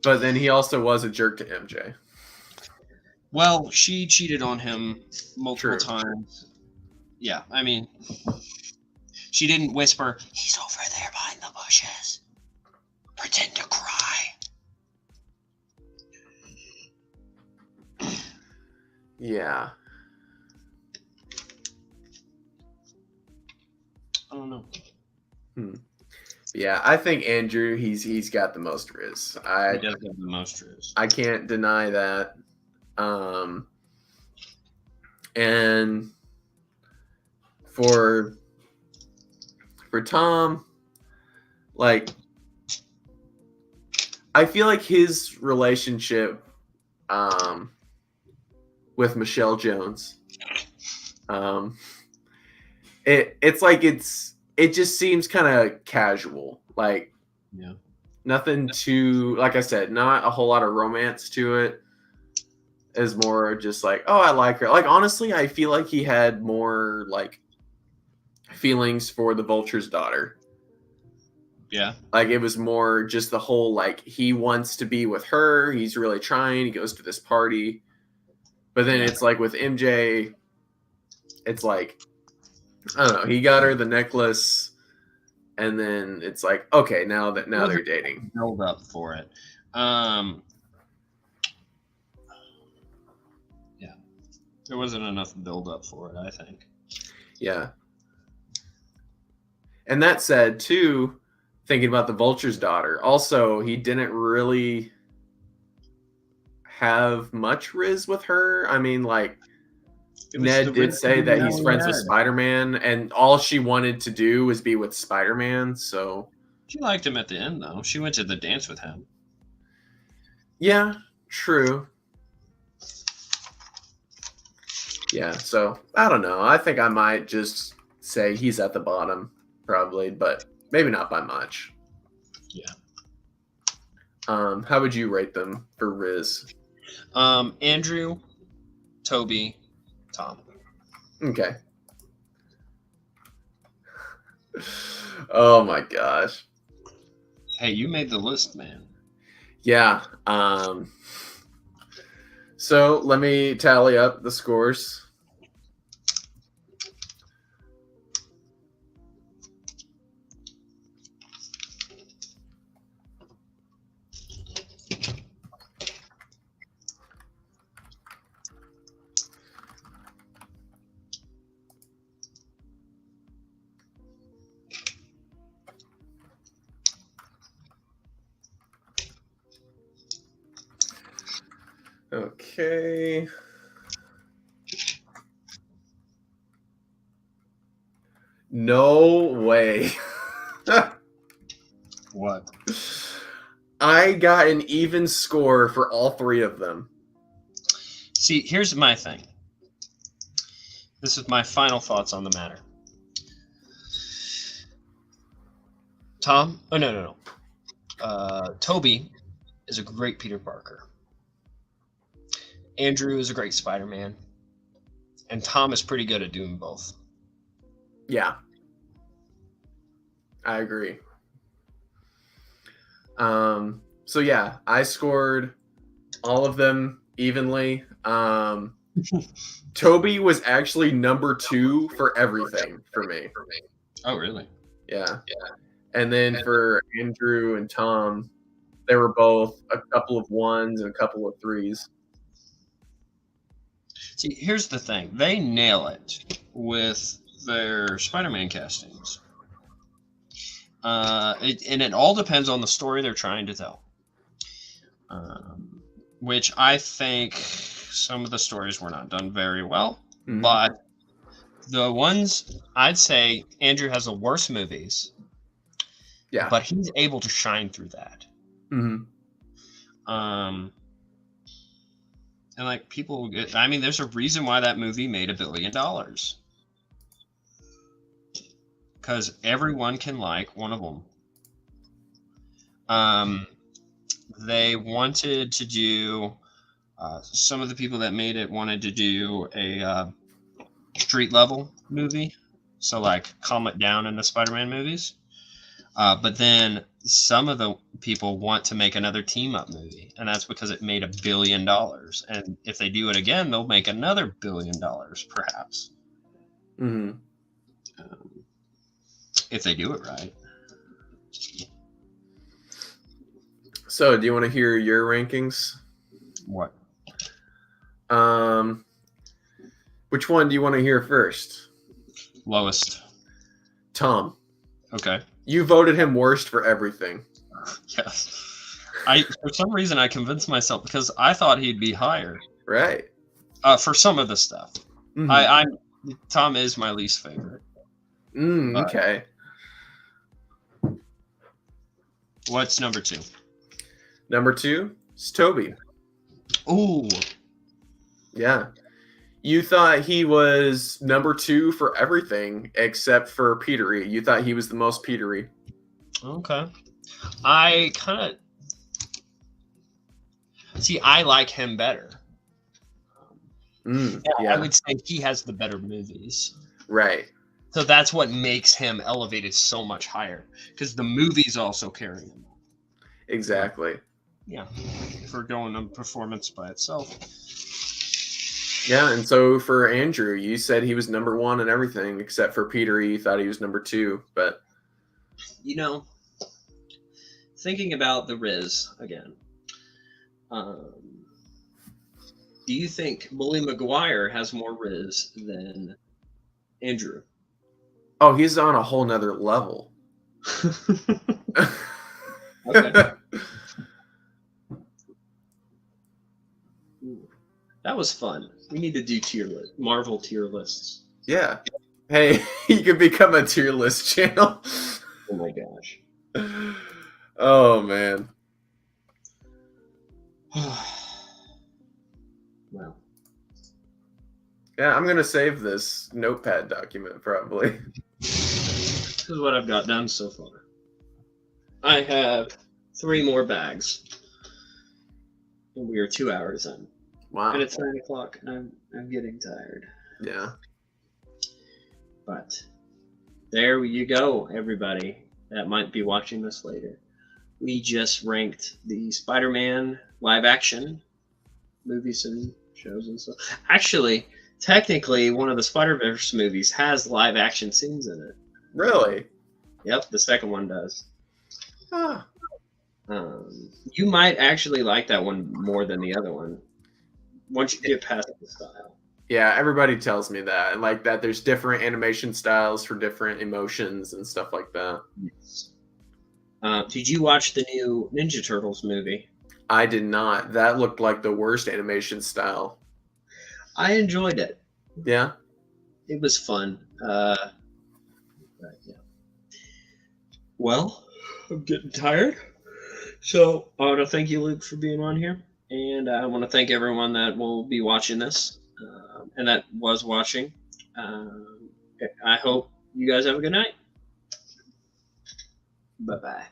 Speaker 2: But then he also was a jerk to MJ.
Speaker 1: Well, she cheated on him multiple
Speaker 2: True.
Speaker 1: times. Yeah, I mean, she didn't whisper, "He's over there behind the bushes. Pretend to cry."
Speaker 2: Yeah.
Speaker 1: I don't know.
Speaker 2: Yeah, I think Andrew, he's got the most riz.
Speaker 1: He does have the most riz.
Speaker 2: I can't deny that. And for Tom, like, I feel like his relationship with Michelle Jones, it's like it just seems kind of casual. Like,
Speaker 1: yeah,
Speaker 2: nothing too, like I said, not a whole lot of romance to it. Is more just like, oh, I like her. Like, honestly, I feel like he had more like feelings for the Vulture's daughter.
Speaker 1: Yeah.
Speaker 2: Like, it was more just the whole, like, he wants to be with her. He's really trying. He goes to this party. But then it's like with MJ, it's like, I don't know. He got her the necklace. And then it's like, okay, now they're dating.
Speaker 1: Build up for it. Yeah. There wasn't enough build up for it, I think.
Speaker 2: Yeah. And that said, too, thinking about the Vulture's daughter, also, he didn't really have much riz with her. I mean, like, Ned did say that he's friends with Spider-Man, and all she wanted to do was be with Spider-Man, so...
Speaker 1: She liked him at the end, though. She went to the dance with him.
Speaker 2: Yeah, true. Yeah, so, I don't know. I think I might just say he's at the bottom, probably, but maybe not by much.
Speaker 1: Yeah.
Speaker 2: How would you rate them for Riz?
Speaker 1: Andrew, Toby, Tom.
Speaker 2: Okay. Oh my gosh.
Speaker 1: Hey, you made the list, man.
Speaker 2: Yeah. So let me tally up the scores. Okay. No way.
Speaker 1: What?
Speaker 2: I got an even score for all three of them.
Speaker 1: See, here's my thing. This is my final thoughts on the matter. Tom? Oh, no. Toby is a great Peter Parker. Andrew is a great Spider-Man. And Tom is pretty good at doing both.
Speaker 2: Yeah. I agree. So yeah, I scored all of them evenly. Toby was actually number 2 for everything for me.
Speaker 1: Oh, really?
Speaker 2: Yeah. And then for Andrew and Tom, they were both a couple of 1s and a couple of 3s.
Speaker 1: See, here's the thing. They nail it with their Spider-Man castings. And it all depends on the story they're trying to tell. Which I think some of the stories were not done very well. Mm-hmm. But the ones, I'd say Andrew has the worst movies.
Speaker 2: Yeah.
Speaker 1: But he's able to shine through that.
Speaker 2: Mm-hmm.
Speaker 1: And like people, I mean, there's a reason why that movie made $1 billion. Because everyone can like one of them. They wanted to do, some of the people that made it wanted to do a street level movie. So like calm it down in the Spider-Man movies. But then some of the people want to make another team up movie, and that's because it made $1 billion. And if they do it again, they'll make another $1 billion, perhaps,
Speaker 2: Mm-hmm.
Speaker 1: if they do it right.
Speaker 2: So, do you want to hear your rankings?
Speaker 1: What?
Speaker 2: Which one do you want to hear first?
Speaker 1: Lowest.
Speaker 2: Tom.
Speaker 1: Okay.
Speaker 2: You voted him worst for everything.
Speaker 1: Yes. For some reason I convinced myself because I thought he'd be higher.
Speaker 2: Right.
Speaker 1: For some of the stuff.
Speaker 2: Mm-hmm.
Speaker 1: Tom is my least favorite.
Speaker 2: Okay.
Speaker 1: What's number 2?
Speaker 2: Number 2 is Toby.
Speaker 1: Ooh.
Speaker 2: Yeah. You thought he was number 2 for everything except for Petery. You thought he was the most Petery.
Speaker 1: Okay. I kind of see. I like him better.
Speaker 2: Yeah.
Speaker 1: I would say he has the better movies.
Speaker 2: Right.
Speaker 1: So that's what makes him elevated so much higher because the movies also carry him.
Speaker 2: Exactly.
Speaker 1: Yeah. If we're going on performance by itself.
Speaker 2: Yeah, and so for Andrew, you said he was number 1 and everything except for Petery. You thought he was number 2, but
Speaker 1: thinking about the Riz again. Do you think Bully Maguire has more Riz than Andrew?
Speaker 2: Oh, he's on a whole nother level.
Speaker 1: Okay. That was fun. We need to do Marvel tier lists.
Speaker 2: Yeah. Hey, you could become a tier list channel.
Speaker 1: Oh my gosh.
Speaker 2: Oh man.
Speaker 1: Wow.
Speaker 2: Yeah, I'm gonna save this notepad document probably.
Speaker 1: This is what I've got done so far. I have 3 more bags, and we are 2 hours in.
Speaker 2: Wow.
Speaker 1: And it's 9 o'clock, and I'm getting tired.
Speaker 2: Yeah.
Speaker 1: But there you go, everybody that might be watching this later. We just ranked the Spider-Man live-action movies and shows and stuff. Actually, technically, one of the Spider-Verse movies has live-action scenes in it.
Speaker 2: Really?
Speaker 1: Yep, the second one does.
Speaker 2: Huh.
Speaker 1: You might actually like that one more than the other one once you get past the style.
Speaker 2: Yeah, everybody tells me that. And like that there's different animation styles for different emotions and stuff like that.
Speaker 1: Yes. Did you watch the new Ninja Turtles movie?
Speaker 2: I did not. That looked like the worst animation style.
Speaker 1: I enjoyed it.
Speaker 2: Yeah?
Speaker 1: It was fun. Yeah. Well, I'm getting tired. So I want to thank you, Luke, for being on here. And I want to thank everyone that will be watching this and that was watching. I hope you guys have a good night. Bye-bye.